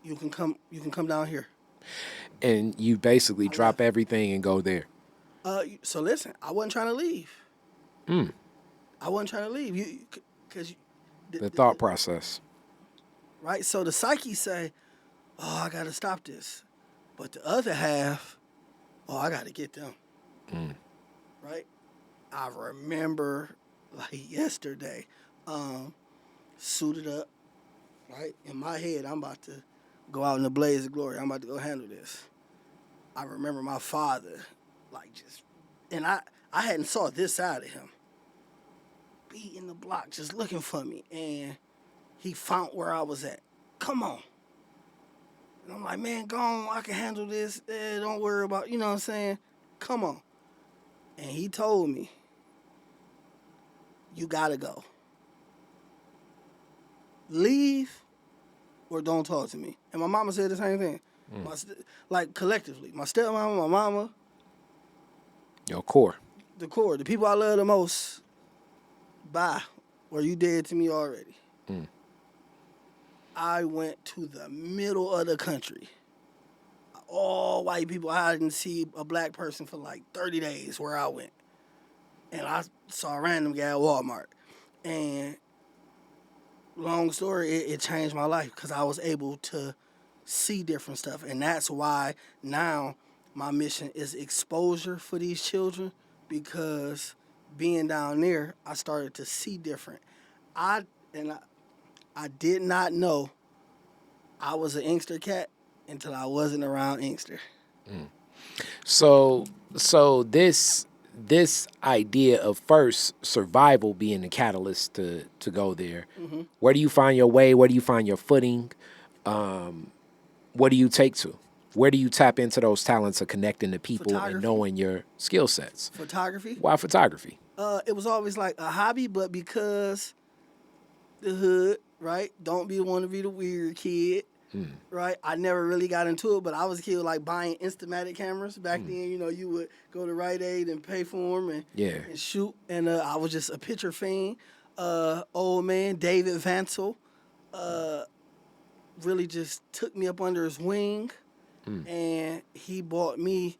"You can come down here." And you basically drop everything and go there. So listen, I wasn't trying to leave. I wasn't trying to leave. Because the thought process. Right? So the psyche say, oh, I got to stop this. But the other half, oh, I got to get them. Right? I remember like yesterday, suited up, right? In my head, I'm about to go out in the blaze of glory. I'm about to go handle this. I remember my father, like just, and I hadn't saw this side of him. Beating the block, just looking for me, and he found where I was at. Come on. And I'm like, man, go on, I can handle this. Don't worry about, you know what I'm saying? Come on. And he told me, you gotta go. Leave or don't talk to me. And my mama said the same thing. Like collectively, my stepmama, my mama. Your core. The core, the people I love the most. Bye, or you dead to me already. I went to the middle of the country. All white people. I didn't see a black person for like 30 days where I went. And I saw a random guy at Walmart. And long story, it changed my life because I was able to see different stuff. And that's why now my mission is exposure for these children, because being down there, I started to see different. I did not know I was an Inkster cat until I wasn't around Inkster. So this idea of first survival being the catalyst to go there. Where do you find your way? Where do you find your footing? What do you take to? Where do you tap into those talents of connecting to people and knowing your skill sets? Photography. Why photography? It was always like a hobby, but because the hood, right? Don't want to be the weird kid, right? I never really got into it, but I was a kid like buying Instamatic cameras back then. You know, you would go to Rite Aid and pay for them and shoot. And I was just a picture fiend. Old man David Vansel really just took me up under his wing, and he bought me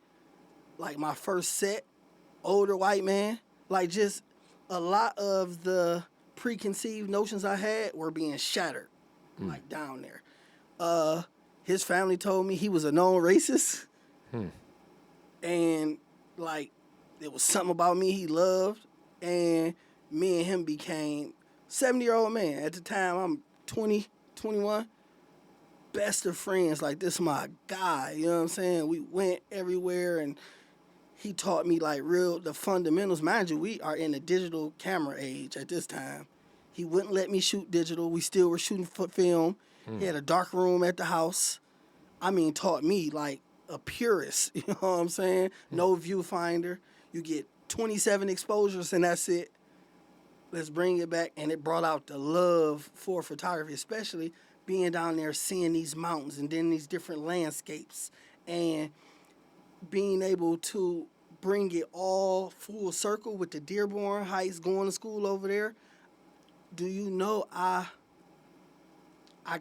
like my first set. Older white man. Like, just a lot of the preconceived notions I had were being shattered, like, down there. His family told me he was a known racist. And, like, there was something about me he loved. And me and him became 70-year-old man. At the time, I'm 20, 21. Best of friends. Like, this is my guy. You know what I'm saying? We went everywhere, and he taught me like the fundamentals. Mind you, we are in a digital camera age at this time. He wouldn't let me shoot digital. We still were shooting film. He had a dark room at the house. I mean, taught me like a purist. You know what I'm saying? No viewfinder. You get 27 exposures and that's it. Let's bring it back. And it brought out the love for photography, especially being down there, seeing these mountains and then these different landscapes and being able to bring it all full circle with the Dearborn Heights, going to school over there. Do you know I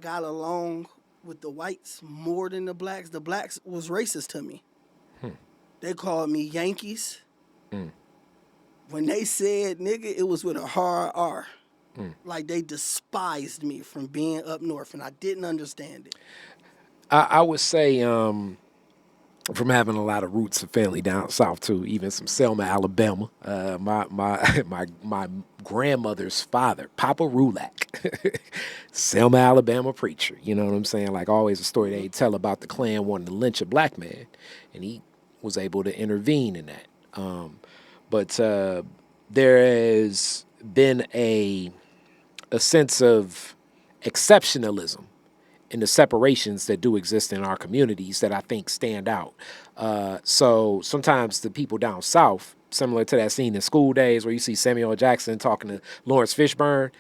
got along with the whites more than the blacks? The blacks was racist to me. They called me Yankees. When they said nigga, it was with a hard R. Like they despised me from being up north, and I didn't understand it. I would say from having a lot of roots of family down south too, even some Selma, Alabama. My grandmother's father, Papa Rulak, Selma, Alabama preacher. You know what I'm saying? Like always a story they tell about the Klan wanting to lynch a black man, and he was able to intervene in that. But there has been a sense of exceptionalism in the separations that do exist in our communities that I think stand out. So sometimes the people down south, similar to that scene in School Days where you see Samuel L. Jackson talking to Lawrence Fishburne,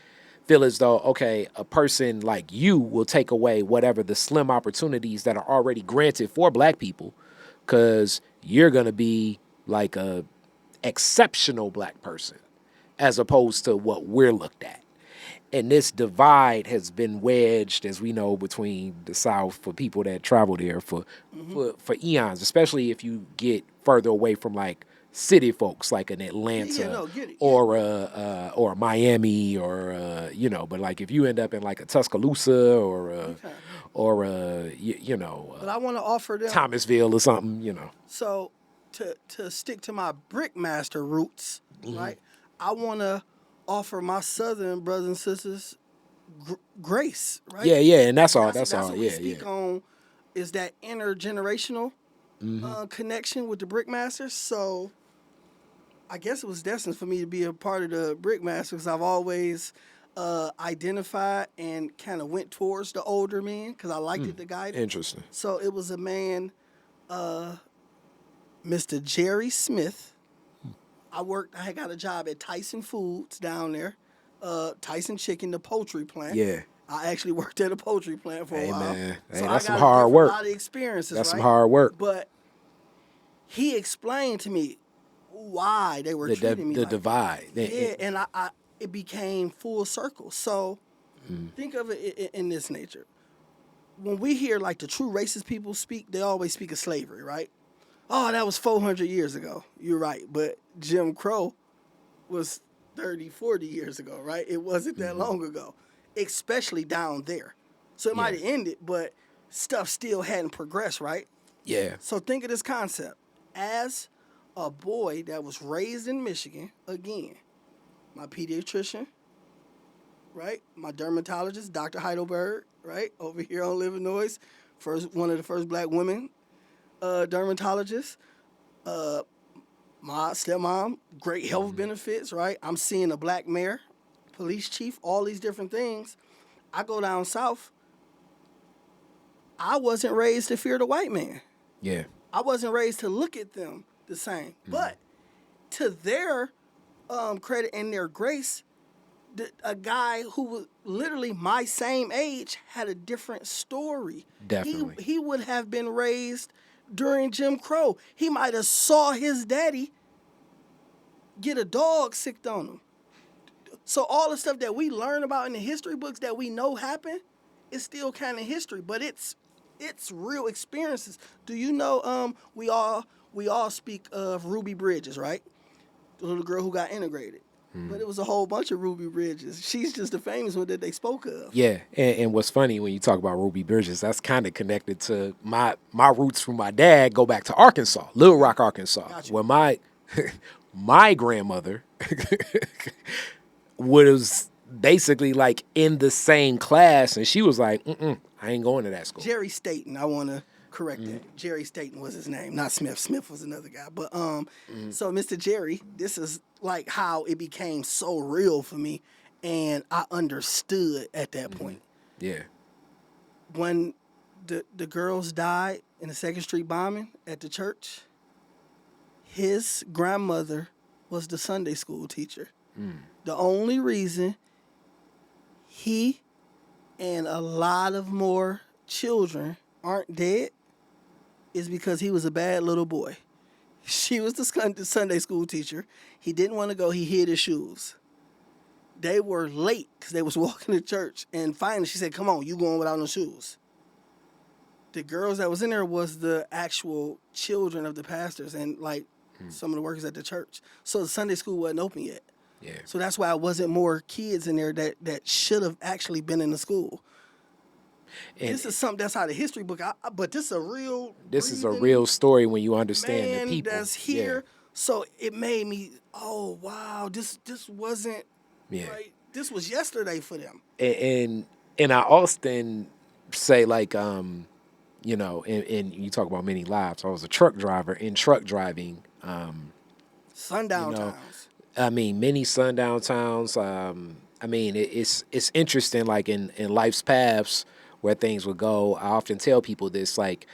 feel as though, okay, a person like you will take away whatever the slim opportunities that are already granted for black people because you're going to be like a exceptional black person as opposed to what we're looked at. And this divide has been wedged, as we know, between the South for people that travel there for eons, especially if you get further away from like city folks like in Atlanta or Miami or but like if you end up in like a Tuscaloosa or But I want to offer them Thomasville or something, So to stick to my brickmaster roots, right? I want to offer my southern brothers and sisters grace, right? Yeah, and that's all. That's all. what we speak on is that intergenerational connection with the brickmasters. So I guess it was destined for me to be a part of the brickmasters because I've always identified and kind of went towards the older men because I liked it, the guy. Interesting. So it was a man, Mr. Jerry Smith. I had got a job at Tyson Foods down there, Tyson Chicken, the poultry plant. Yeah. I actually worked at a poultry plant for a while. Man. So that's I some got hard work. A lot of experiences, That's right? some hard work. But he explained to me why they were treating me the like divide. that. Yeah, and it became full circle. So think of it in this nature. When we hear like the true racist people speak, they always speak of slavery, right? Oh, that was 400 years ago. You're right. But Jim Crow was 30, 40 years ago, right? It wasn't that long ago, especially down there. So it might have ended, but stuff still hadn't progressed, right? Yeah. So think of this concept. As a boy that was raised in Michigan, again, my pediatrician, right? My dermatologist, Dr. Heidelberg, right? Over here on Illinois, one of the first black women dermatologists. My stepmom, great health benefits, right? I'm seeing a black mayor, police chief, all these different things. I go down south. I wasn't raised to fear the white man. Yeah. I wasn't raised to look at them the same. But to their credit and their grace, a guy who was literally my same age had a different story. Definitely. He would have been raised during Jim Crow. He might have saw his daddy get a dog sicked on him. So all the stuff that we learn about in the history books that we know happened is still kind of history, but it's real experiences. Do you know we all speak of Ruby Bridges, right? The little girl who got integrated. But it was a whole bunch of Ruby Bridges. She's just the famous one that they spoke of. Yeah, and what's funny when you talk about Ruby Bridges, that's kind of connected to my roots from my dad go back to Arkansas, Little Rock, Arkansas, Gotcha. where my grandmother was basically like in the same class, and she was like, I ain't going to that school. Jerry Staten, I want to correct that. Jerry Staten was his name, not Smith. Smith was another guy. But so Mr. Jerry, this is like how it became so real for me, and I understood at that point. Yeah. When the girls died in the Second Street bombing at the church, his grandmother was the Sunday school teacher. The only reason he and a lot of more children aren't dead is because he was a bad little boy. She was the Sunday school teacher. He didn't want to go. He hid his shoes. They were late because they was walking to church. And finally she said, come on, you going without no shoes. The girls that was in there was the actual children of the pastors and like some of the workers at the church. So the Sunday school wasn't open yet. Yeah. So that's why it wasn't more kids in there that should have actually been in the school. And this is something that's out of history book, but this is a real. this is a real story when you understand man the people that's here. So it made me, oh wow, this wasn't. Yeah. Like, this was yesterday for them. And I often say like you know, and you talk about many lives. I was a truck driver in truck driving. Sundown you know, towns. I mean, many sundown towns. I mean, it's interesting. Like in life's paths where things would go. I often tell people this. Like,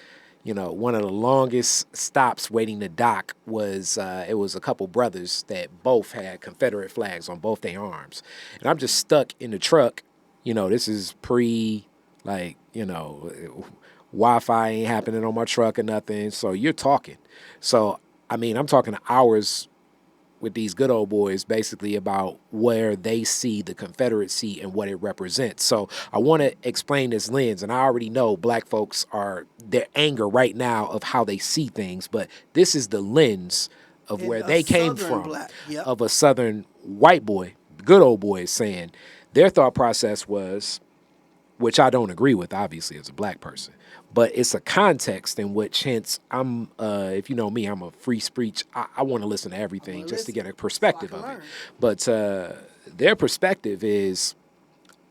you know, one of the longest stops waiting to dock was it was a couple brothers that both had Confederate flags on both their arms, and I'm just stuck in the truck. You know, this is pre like Wi-Fi ain't happening on my truck or nothing. So you're talking. So I mean, I'm talking hours with these good old boys basically about where they see the Confederacy and what it represents. So I want to explain this lens, and I already know black folks are their anger right now of how they see things, but this is the lens of And where a they came Southern from, black, yep. of a Southern white boy, good old boy is saying their thought process was, which I don't agree with, obviously, as a black person. But it's a context in which, hence, I'm, if you know me, I'm a free speech. I want to listen to everything just to get a perspective so I of can it. learn. But their perspective is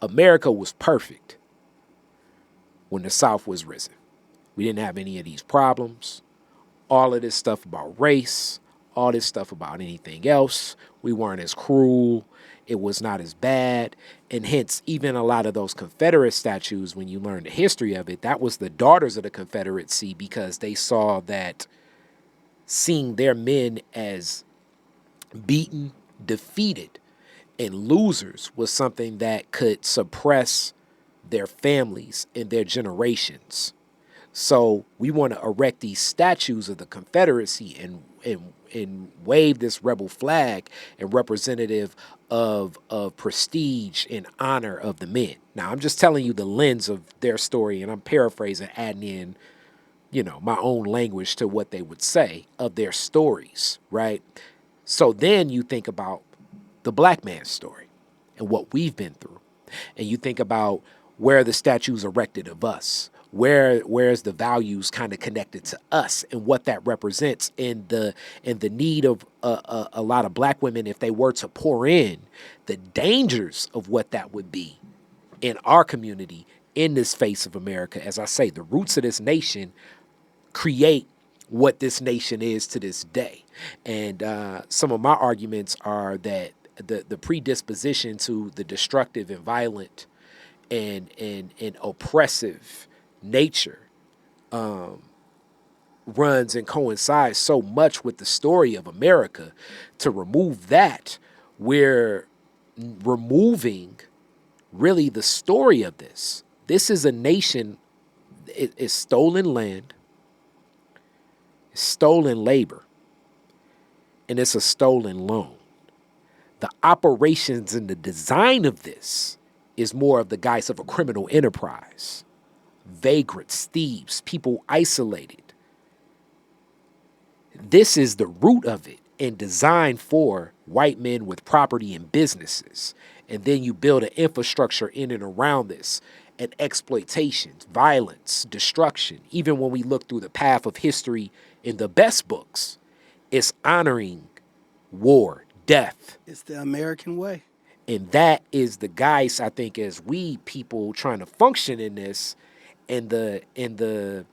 America was perfect when the South was risen. We didn't have any of these problems. All of this stuff about race, all this stuff about anything else. We weren't as cruel. It was not as bad. And hence, even a lot of those Confederate statues, when you learn the history of it, that was the daughters of the Confederacy because they saw that seeing their men as beaten, defeated, and losers was something that could suppress their families and their generations. So we want to erect these statues of the Confederacy and wave this rebel flag and representative of prestige and honor of the men. Now I'm just telling you the lens of their story, and I'm paraphrasing, adding in, my own language to what they would say of their stories, right? So then you think about the black man's story and what we've been through. And you think about where the statues erected of us, where's the values kind of connected to us and what that represents in the need of a lot of black women if they were to pour in, the dangers of what that would be in our community in this face of America. As I say, the roots of this nation create what this nation is to this day. And some of my arguments are that the predisposition to the destructive and violent and oppressive nature runs and coincides so much with the story of America. To remove that, we're removing really the story of this. This is a nation, it's stolen land, it's stolen labor, and it's a stolen loan. The operations and the design of this is more of the guise of a criminal enterprise. Vagrants, thieves, people isolated. This is the root of it and designed for white men with property and businesses. And then you build an infrastructure in and around this, and exploitation, violence, destruction. Even when we look through the path of history in the best books, it's honoring war, death. It's the American way. And that is the guise, I think, as we people trying to function in this, in the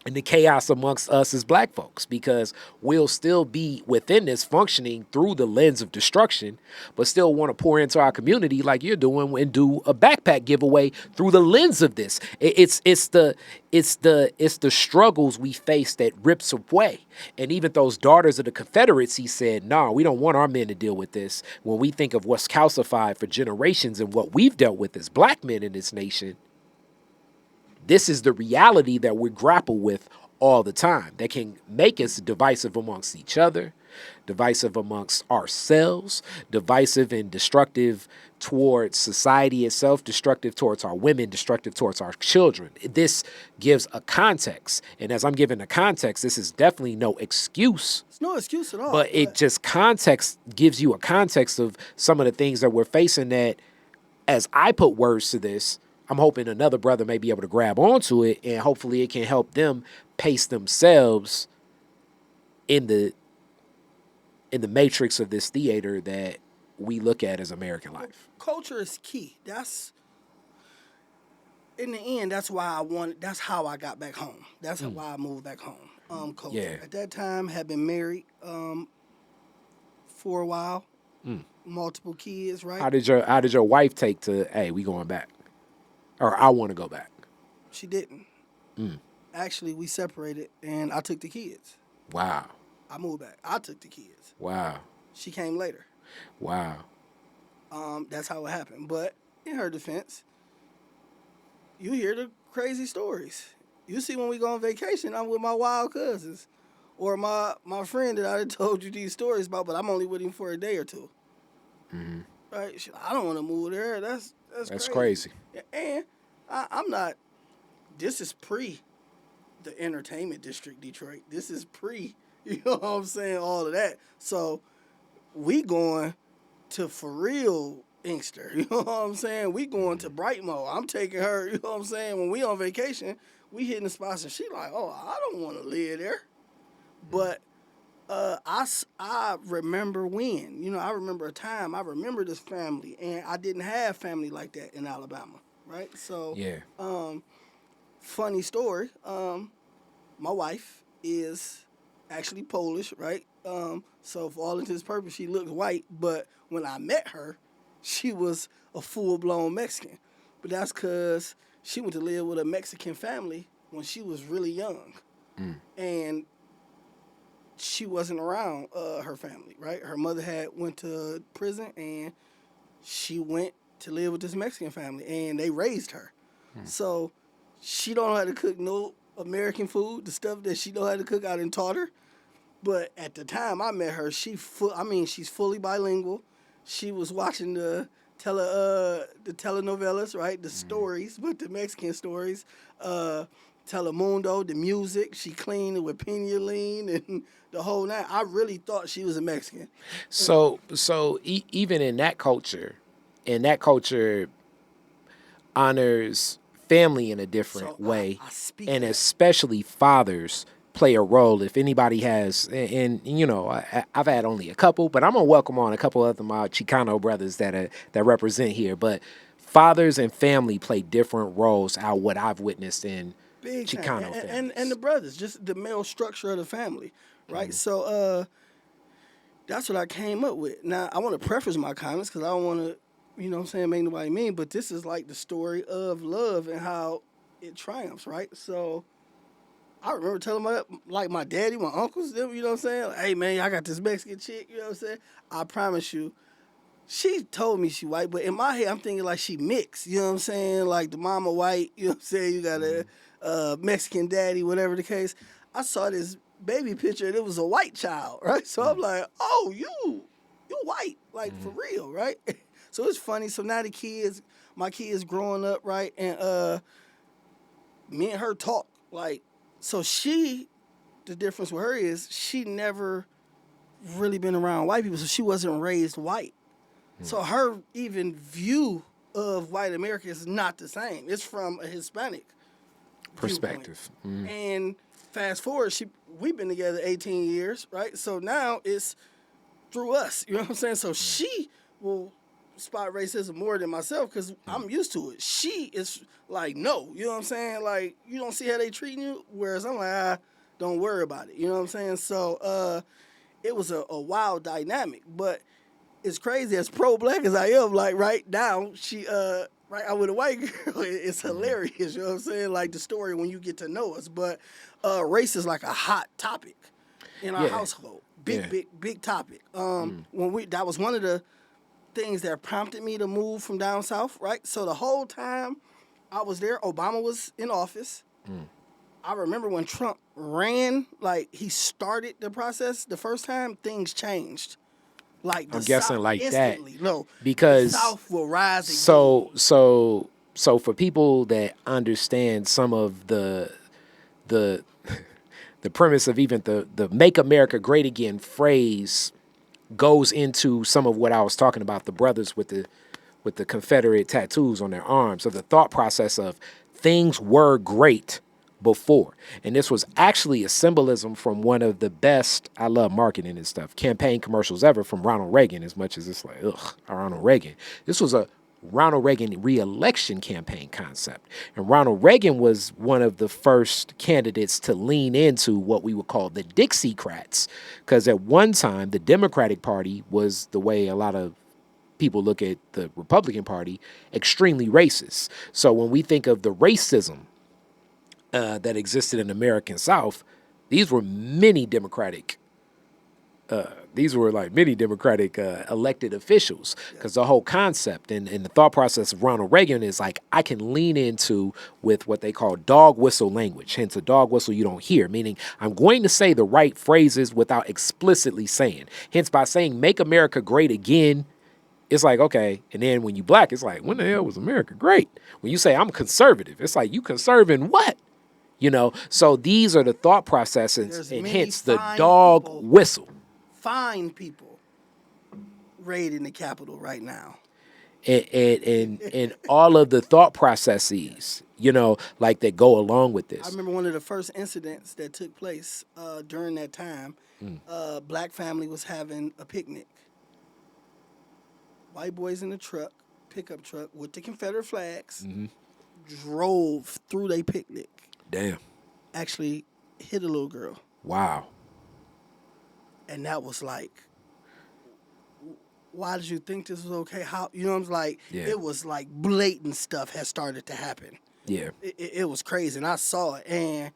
and the chaos amongst us as black folks, because we'll still be within this functioning through the lens of destruction, but still want to pour into our community like you're doing and do a backpack giveaway through the lens of this. It's the struggles we face that rips away. And even those daughters of the Confederacy said, "No, we don't want our men to deal with this." When we think of what's calcified for generations and what we've dealt with as black men in this nation, this is the reality that we grapple with all the time that can make us divisive amongst each other, divisive amongst ourselves, divisive and destructive towards society itself, destructive towards our women, destructive towards our children. This gives a context. And as I'm giving a context, this is definitely no excuse. It's no excuse at all. But it just context gives you a context of some of the things that we're facing that, as I put words to this, I'm hoping another brother may be able to grab onto it, and hopefully it can help them pace themselves in the matrix of this theater that we look at as American life. Culture is key. That's, in the end, that's how I got back home. That's why I moved back home. Culture. Yeah. At that time, had been married for a while, multiple kids, right? How did your wife take to, hey, we going back? Or I want to go back? She didn't. Actually, we separated, and I took the kids. Wow. I moved back. I took the kids. Wow. She came later. Wow. That's how it happened. But in her defense, you hear the crazy stories. You see when we go on vacation, I'm with my wild cousins. Or my friend that I had told you these stories about, but I'm only with him for a day or two. Mm-hmm. Right? I don't want to move there. That's crazy. And I'm not, this is pre the entertainment district, Detroit. This is pre, you know what I'm saying, all of that. So we going to, for real, Inkster. You know what I'm saying? We going to Brightmo. I'm taking her, you know what I'm saying? When we on vacation, we hitting the spots and she like, oh, I don't want to live there. But I remember when, I remember a time, I remember this family, and I didn't have family like that in Alabama, right? So, Yeah. Funny story, my wife is actually Polish, right? So for all intents and purposes, she looked white, but when I met her, she was a full-blown Mexican. But that's because she went to live with a Mexican family when she was really young. And she wasn't around her family, right? Her mother went to prison, and she went to live with this Mexican family, and they raised her. So she don't know how to cook no American food. The stuff that she know how to cook, I done taught her. But at the time I met her, she's fully bilingual. She was watching the telenovelas, right? The stories, but the Mexican stories. Telemundo, the music. She cleaned with Pinoline and the whole night. I really thought she was a Mexican. So even in that culture honors family in a different way, and especially fathers play a role. If anybody has, and I've had only a couple, but I'm gonna welcome on a couple of my Chicano brothers that represent here. But fathers and family play different roles out what I've witnessed in Big Chicano time. And the brothers, just the male structure of the family, right? So that's what I came up with. Now I want to preface my comments because I don't want to, make nobody mean, but this is like the story of love and how it triumphs, right? So I remember telling my daddy, my uncles, them, you know what I'm saying? Like, hey man, I got this Mexican chick, you know what I'm saying? I promise you, she told me she white, but in my head I'm thinking like she mixed, you know what I'm saying? Like the mama white, you know what I'm saying? You got a Mexican daddy, whatever the case. I saw this baby picture and it was a white child, right? So I'm like, oh, you white, like for real, right? So it's funny. So now my kids growing up, right? And me and her talk, like, so the difference with her is she never really been around white people, so she wasn't raised white. So her even view of white America is not the same. It's from a Hispanic perspective. And fast forward, we've been together 18 years, right? So now it's through us, you know what I'm saying? So she will spot racism more than myself because I'm used to it. She is like, no, you know what I'm saying? Like, you don't see how they treating you? Whereas I'm like, Don't worry about it. You know what I'm saying? So it was a wild dynamic. But it's crazy, as pro-black as I am, like right now, she right out with a white girl, it's hilarious. You know what I'm saying? Like the story when you get to know us. But race is like a hot topic in our Yeah. household. Yeah. Big topic. When that was one of the things that prompted me to move from down south, right? So the whole time I was there, Obama was in office. I remember when Trump ran, like he started the process the first time, things changed. Like the I'm guessing South like that instantly. No, the because South will rise again. so for people that understand some of the the premise of even the "Make America Great Again" phrase goes into some of what I was talking about, the brothers with the Confederate tattoos on their arms, of the thought process of things were great before. And this was actually a symbolism from one of the best, I love marketing and stuff, campaign commercials ever from Ronald Reagan, as much as it's like, ugh, Ronald Reagan. This was a Ronald Reagan re-election campaign concept. And Ronald Reagan was one of the first candidates to lean into what we would call the Dixiecrats. Because at one time, the Democratic Party was, the way a lot of people look at the Republican Party, extremely racist. So when we think of the racism that existed in the American South, these were many Democratic. These were like many Democratic elected officials, because the whole concept and the thought process of Ronald Reagan is like, I can lean into with what they call dog whistle language, hence a dog whistle you don't hear, meaning I'm going to say the right phrases without explicitly saying. Hence, by saying "Make America Great Again," it's like, okay. And then when you black, it's like, when the hell was America great? When you say I'm conservative, it's like, you conserving what? You know, so these are the thought processes, There's and many hence the fine dog people. whistle. Fine people raiding the Capitol right now. And all of the thought processes, you know, like that go along with I this. remember one of the first incidents that took place during that time. Black family was having a picnic. White boys in the truck, pickup truck with the Confederate flags, drove through their picnic. Damn. Actually hit a little girl. Wow. And that was like, why did you think this was okay? How, you know, it was like blatant stuff had started to happen. Yeah. It was crazy, and I saw it, and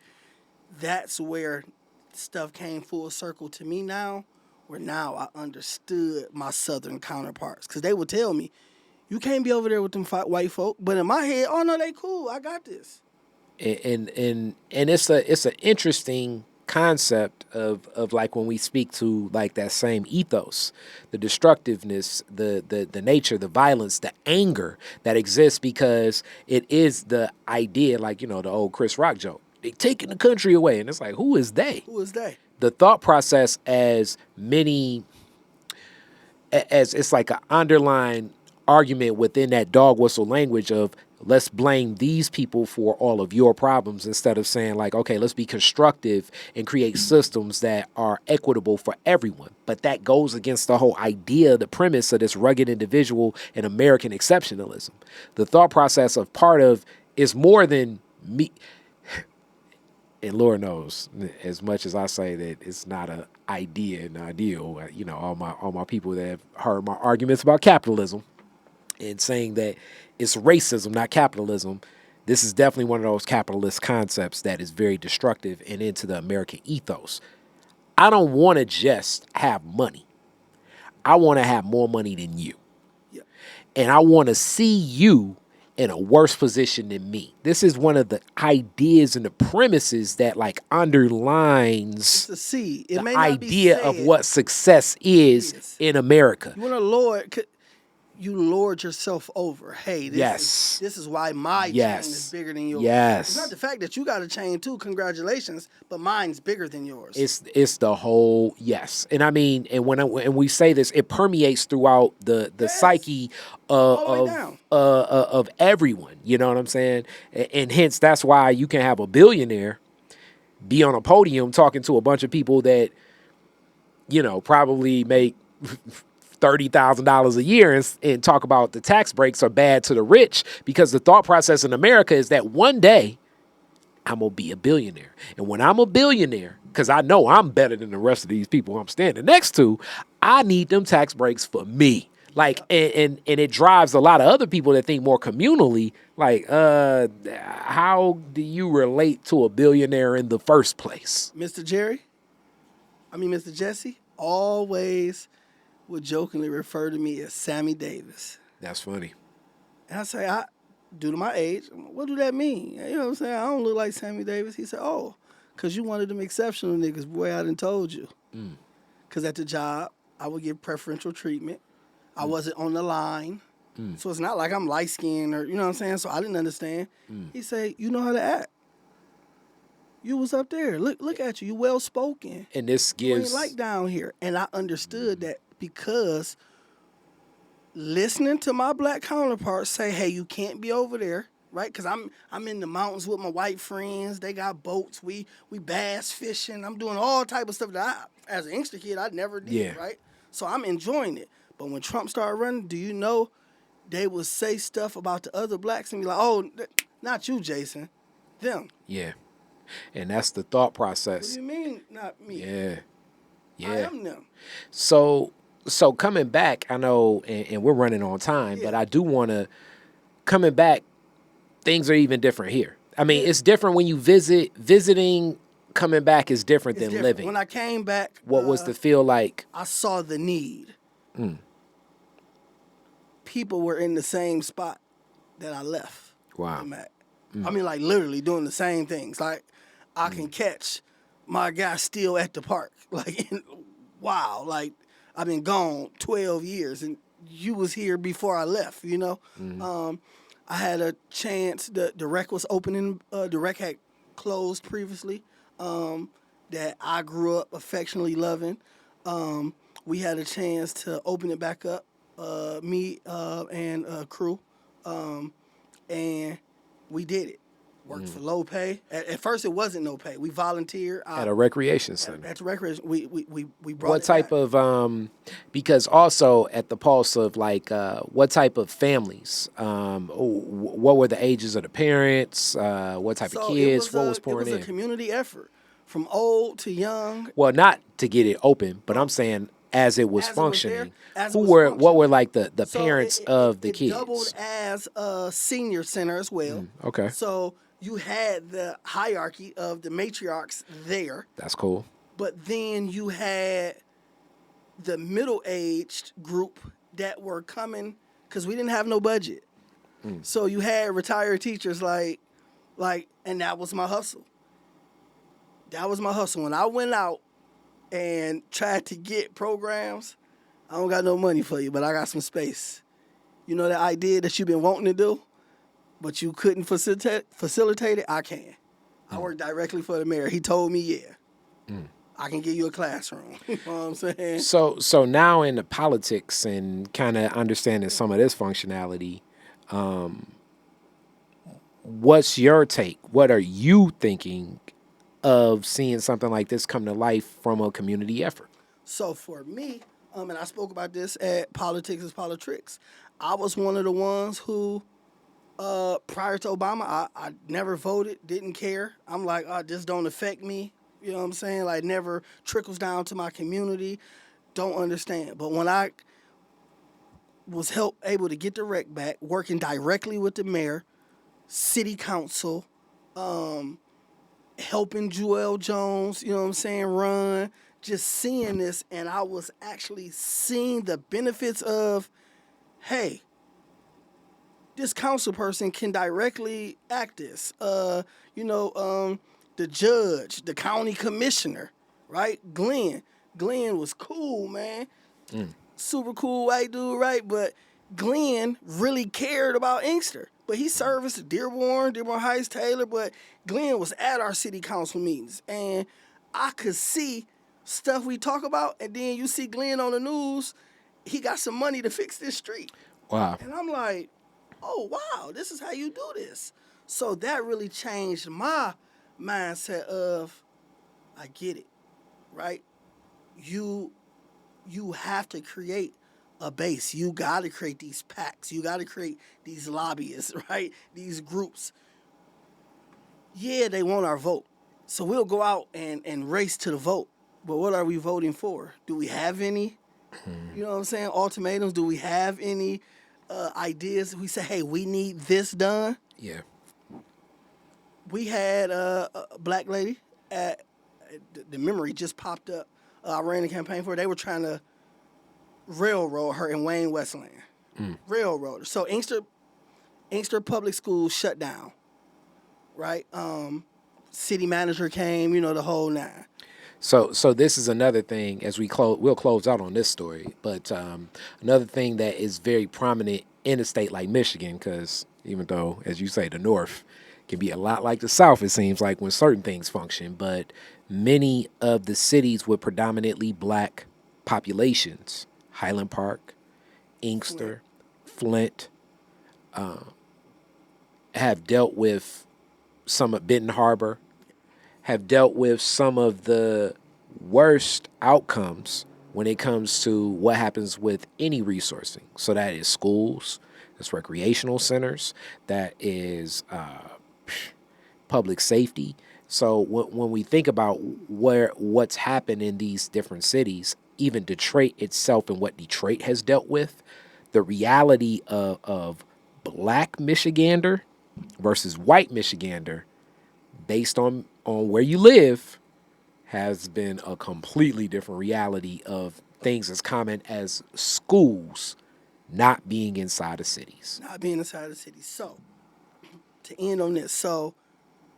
that's where stuff came full circle to me now, where now I understood my Southern counterparts, because they would tell me, you can't be over there with them white folk, but in my head, oh no, they cool, I got this. And it's an interesting concept of like when we speak to like that same ethos, the destructiveness, the nature, the violence, the anger that exists, because it is the idea, like, you know, the old Chris Rock joke, they taking the country away, and it's like, who is they? Who is they? The thought process, as it's like an underlying argument within that dog whistle language of, let's blame these people for all of your problems, instead of saying like, okay, let's be constructive and create systems that are equitable for everyone. But that goes against the whole idea, the premise of this rugged individual and American exceptionalism. The thought process of part of is more than me. And Lord knows, as much as I say that it's not an idea, an ideal, you know, all my people that have heard my arguments about capitalism and saying that it's racism, not capitalism, this is definitely one of those capitalist concepts that is very destructive and into the American ethos. I don't want to just have money. I want to have more money than you. Yeah. And I want to see you in a worse position than me. This is one of the ideas and the premises that like underlines It's a seed. It the may not be idea said. of what success is Yes. in America. You want to lord yourself over. Hey, Yes. this is why my Yes. chain is bigger than yours. Yes. It's not the fact that you got a chain too, congratulations, but mine's bigger than yours. It's the whole, yes. And I mean, and when we say this, it permeates throughout the Yes. psyche All the way down. of everyone. You know what I'm saying? And hence that's why you can have a billionaire be on a podium talking to a bunch of people that, you know, probably make $30,000 a year and talk about the tax breaks are bad to the rich, because the thought process in America is that one day I'm going to be a billionaire. And when I'm a billionaire, because I know I'm better than the rest of these people I'm standing next to, I need them tax breaks for me. Like, and it drives a lot of other people that think more communally, like, how do you relate to a billionaire in the first place? Mr. Mr. Jesse, always would jokingly refer to me as Sammy Davis. That's funny. And I say, due to my age, what do that mean? You know what I'm saying? I don't look like Sammy Davis. He said, oh, because you wanted them exceptional niggas. Boy, I done told you. Because at the job, I would give preferential treatment. I wasn't on the line. So it's not like I'm light-skinned or, you know what I'm saying? So I didn't understand. He said, you know how to act. You was up there. Look at you. You well-spoken. And this You ain't gives... like down here. And I understood that because listening to my black counterparts say, hey, you can't be over there, right? Because I'm in the mountains with my white friends. They got boats. We bass fishing. I'm doing all type of stuff that I, as an Inkster kid, I never did, right? So I'm enjoying it. But when Trump started running, do you know they would say stuff about the other blacks and be like, oh, not you, Jason, them. Yeah. And that's the thought What process. do you mean, not me? Yeah. I am them. So coming back, I know, and we're running on time, but I do want to, coming back, things are even different here. I mean, it's different when you visiting, coming back is different than Different. living. When I came back, What was the feel like? I saw the need. People were in the same spot that I left. Wow. them at. I mean, like literally doing the same things. Like I can catch my guy still at the park. Like, wow. Like I've been gone 12 years and you was here before I left, you know? I had a chance, the rec was opening, the rec had closed previously, that I grew up affectionately loving. We had a chance to open it back up, me and crew, and we did it. Worked for low pay. At first, it wasn't no pay. We volunteered At a recreation center. at the recreation. We brought What it type back. of because also at the pulse of like what type of families, what were the ages of the parents, what type of kids, what was pouring It was in? a community effort, from old to young. Well, not to get it open, but I'm saying as it was As it was there, functioning, as it who was were what functioning. were like the So parents it of the it kids? doubled as a senior center as well. Okay. So you had the hierarchy of the matriarchs there, That's cool. but then you had the middle-aged group that were coming because we didn't have no budget. So you had retired teachers like, and that was my hustle. That was my hustle. When I went out and tried to get programs, I don't got no money for you, but I got some space. You know that idea that you've been wanting to do, but you couldn't facilitate it? I can. I work directly for the mayor. He told me, yeah, I can give you a classroom. You know what I'm saying? So now in the politics and kind of understanding some of this functionality, what's your take? What are you thinking of seeing something like this come to life from a community effort? So for me, and I spoke about this at Politics is Politricks, I was one of the ones who, prior to Obama, I never voted, didn't care. I'm like, this don't affect me. You know what I'm saying? Like, never trickles down to my community. Don't understand. But when I was able to get the rec back, working directly with the mayor, city council, helping Joel Jones, you know what I'm saying, run, just seeing this, and I was actually seeing the benefits of, hey, this council person can directly act this. The judge, the county commissioner, right? Glenn was cool, man. Super cool white dude, right? But Glenn really cared about Inkster. But he serviced Dearborn Heights, Taylor, but Glenn was at our city council meetings. And I could see stuff we talk about, and then you see Glenn on the news, he got some money to fix this street. Wow. And I'm like, oh, wow, this is how you do this. So that really changed my mindset of, I get it, right? You have to create a base. You got to create these PACs. You got to create these lobbyists, right? These groups. Yeah, they want our vote. So we'll go out and race to the vote. But what are we voting for? Do we have any, you know what I'm saying, ultimatums? Do we have any ideas? We say, hey, we need this done. Yeah. We had a black lady at the memory just popped up. I ran a campaign for her. They were trying to railroad her in Wayne Westland. Railroad her. So Inkster Public Schools shut down, right? City manager came, the whole nine. So this is another thing as we'll close out on this story, but another thing that is very prominent in a state like Michigan, because even though, as you say, the North can be a lot like the South, it seems like when certain things function, but many of the cities with predominantly black populations, Highland Park, Flint. Inkster, Flint, have dealt with some of Benton Harbor, have dealt with some of the worst outcomes when it comes to what happens with any resourcing. So that is schools, that's recreational centers, that is public safety. So when we think about what's happened in these different cities, even Detroit itself and what Detroit has dealt with, the reality of black Michigander versus white Michigander based on where you live has been a completely different reality of things as common as schools not being inside of cities. Not being inside the city. So to end on this, so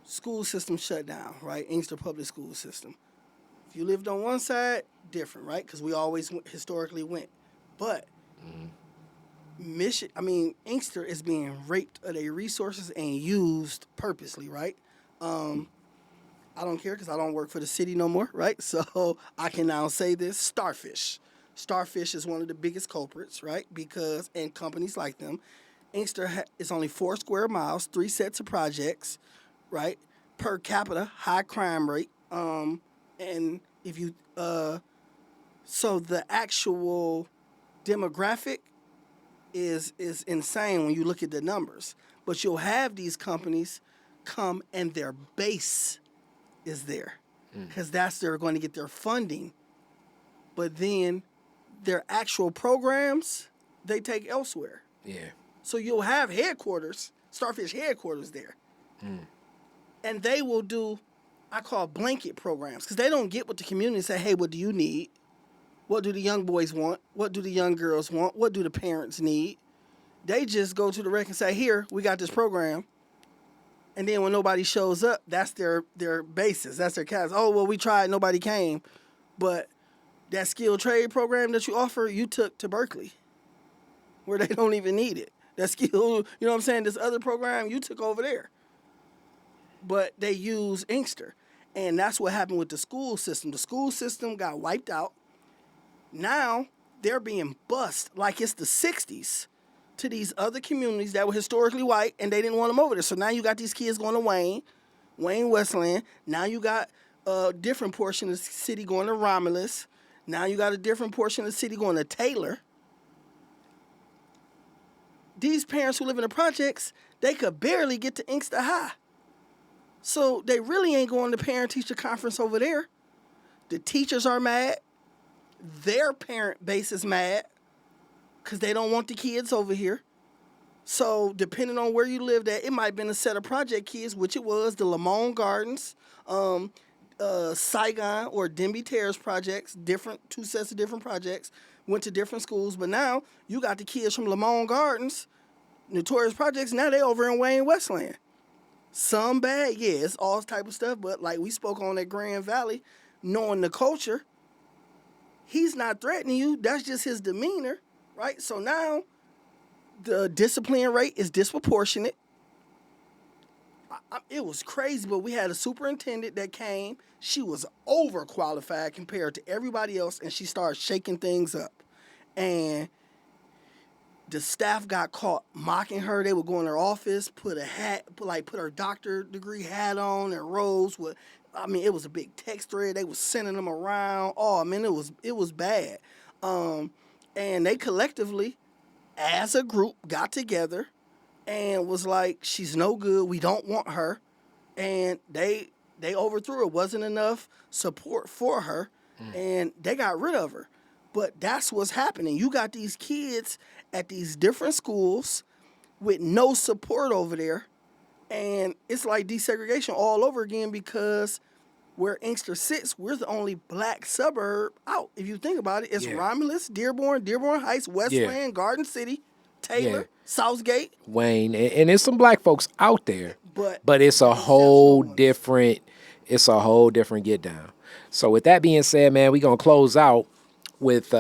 school system shut down, right? Inkster public school system. If you lived on one side, different, right? Because we always historically went. But Inkster is being raped of their resources and used purposely, right? I don't care because I don't work for the city no more, right? So I can now say this: Starfish. Starfish is one of the biggest culprits, right? Because and companies like them, Inkster is only 4 square miles, 3 sets of projects, right? Per capita, high crime rate. And if you so the actual demographic is insane when you look at the numbers. But you'll have these companies come and their base is there because that's they're going to get their funding. But then their actual programs they take elsewhere. Yeah. So you'll have headquarters, Starfish headquarters there, and they will do I call blanket programs because they don't get with the community and say, hey, what do you need? What do the young boys want? What do the young girls want? What do the parents need? They just go to the rec and say, here, we got this program. And then when nobody shows up, that's their basis. That's their cast. Oh, well, we tried, nobody came. But that skilled trade program that you offer, you took to Berkeley, where they don't even need it. That skill, you know what I'm saying? This other program, you took over there. But they use Inkster. And that's what happened with the school system. The school system got wiped out. Now they're being bussed like it's the 60s to these other communities that were historically white and they didn't want them over there. So now you got these kids going to Wayne Westland. Now you got a different portion of the city going to Romulus. Now you got a different portion of the city going to Taylor. These parents who live in the projects, they could barely get to Inkster High. So they really ain't going to parent-teacher conference over there. The teachers are mad. Their parent base is mad because they don't want the kids over here. So depending on where you lived at, it might have been a set of project kids, which it was, the Lamone Gardens, Saigon or Denby Terrace projects, 2 sets of different projects, went to different schools. But now you got the kids from Lamone Gardens, Notorious Projects, now they over in Wayne Westland. Some bad, yeah, it's all type of stuff. But like we spoke on at Grand Valley, knowing the culture, he's not threatening you. That's just his demeanor, right? So now the discipline rate is disproportionate. It was crazy, but we had a superintendent that came. She was overqualified compared to everybody else, and she started shaking things up. And the staff got caught mocking her. They would go in her office, put her doctor degree hat on and robes with. It was a big text thread. They was sending them around. Oh, man, it was bad. And they collectively, as a group, got together and was like, she's no good. We don't want her. and they overthrew it. Wasn't enough support for her, and they got rid of her. But that's what's happening. You got these kids at these different schools with no support over there, and it's like desegregation all over again because where Inkster sits, we're the only black suburb out. If you think about it, it's Yeah. Romulus, Dearborn Heights, Westland, Garden City, Taylor, Yeah. Southgate. Wayne, and there's some black folks out there, But it's a the whole exceptional ones. different, get down. So with that being said, man, we're gonna close out with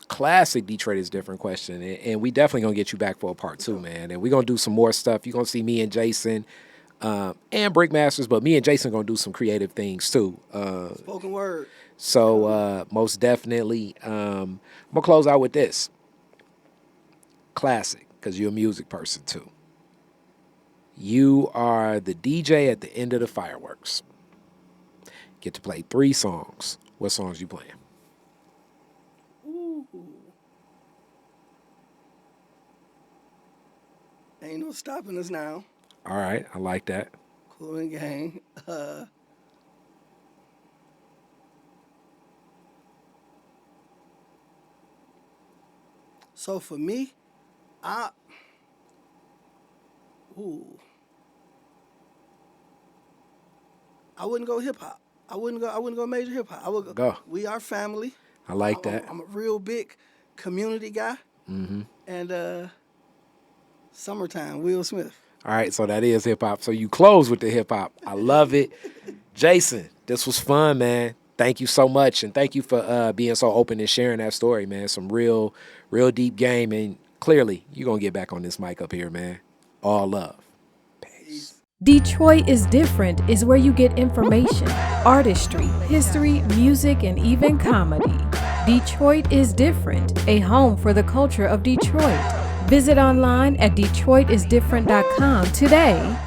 classic Detroit is different question, and we definitely gonna get you back for a part 2, man. And we're gonna do some more stuff. You're gonna see me and Jason and Brickmasters, but me and Jason gonna do some creative things too. Spoken word. So most definitely, I'm gonna close out with this classic because you're a music person too. You are the DJ at the end of the fireworks. Get to play 3 songs. What songs you playing? Ooh. Ain't no stopping us now. All right, I like that. Cool and gang. So for me, I wouldn't go hip hop. I wouldn't go major hip hop. I would Go. We Are Family. I like that. I'm a real big community guy. And Summertime, Will Smith. All right, so that is hip hop. So you close with the hip hop. I love it. Jason, this was fun, man. Thank you so much, and thank you for being so open and sharing that story, man. Some real deep game, and clearly you're gonna get back on this mic up here, man. All love. Peace. Detroit is Different is where you get information, artistry, history, music, and even comedy. Detroit is Different, a home for the culture of Detroit. Visit online at DetroitisDifferent.com today.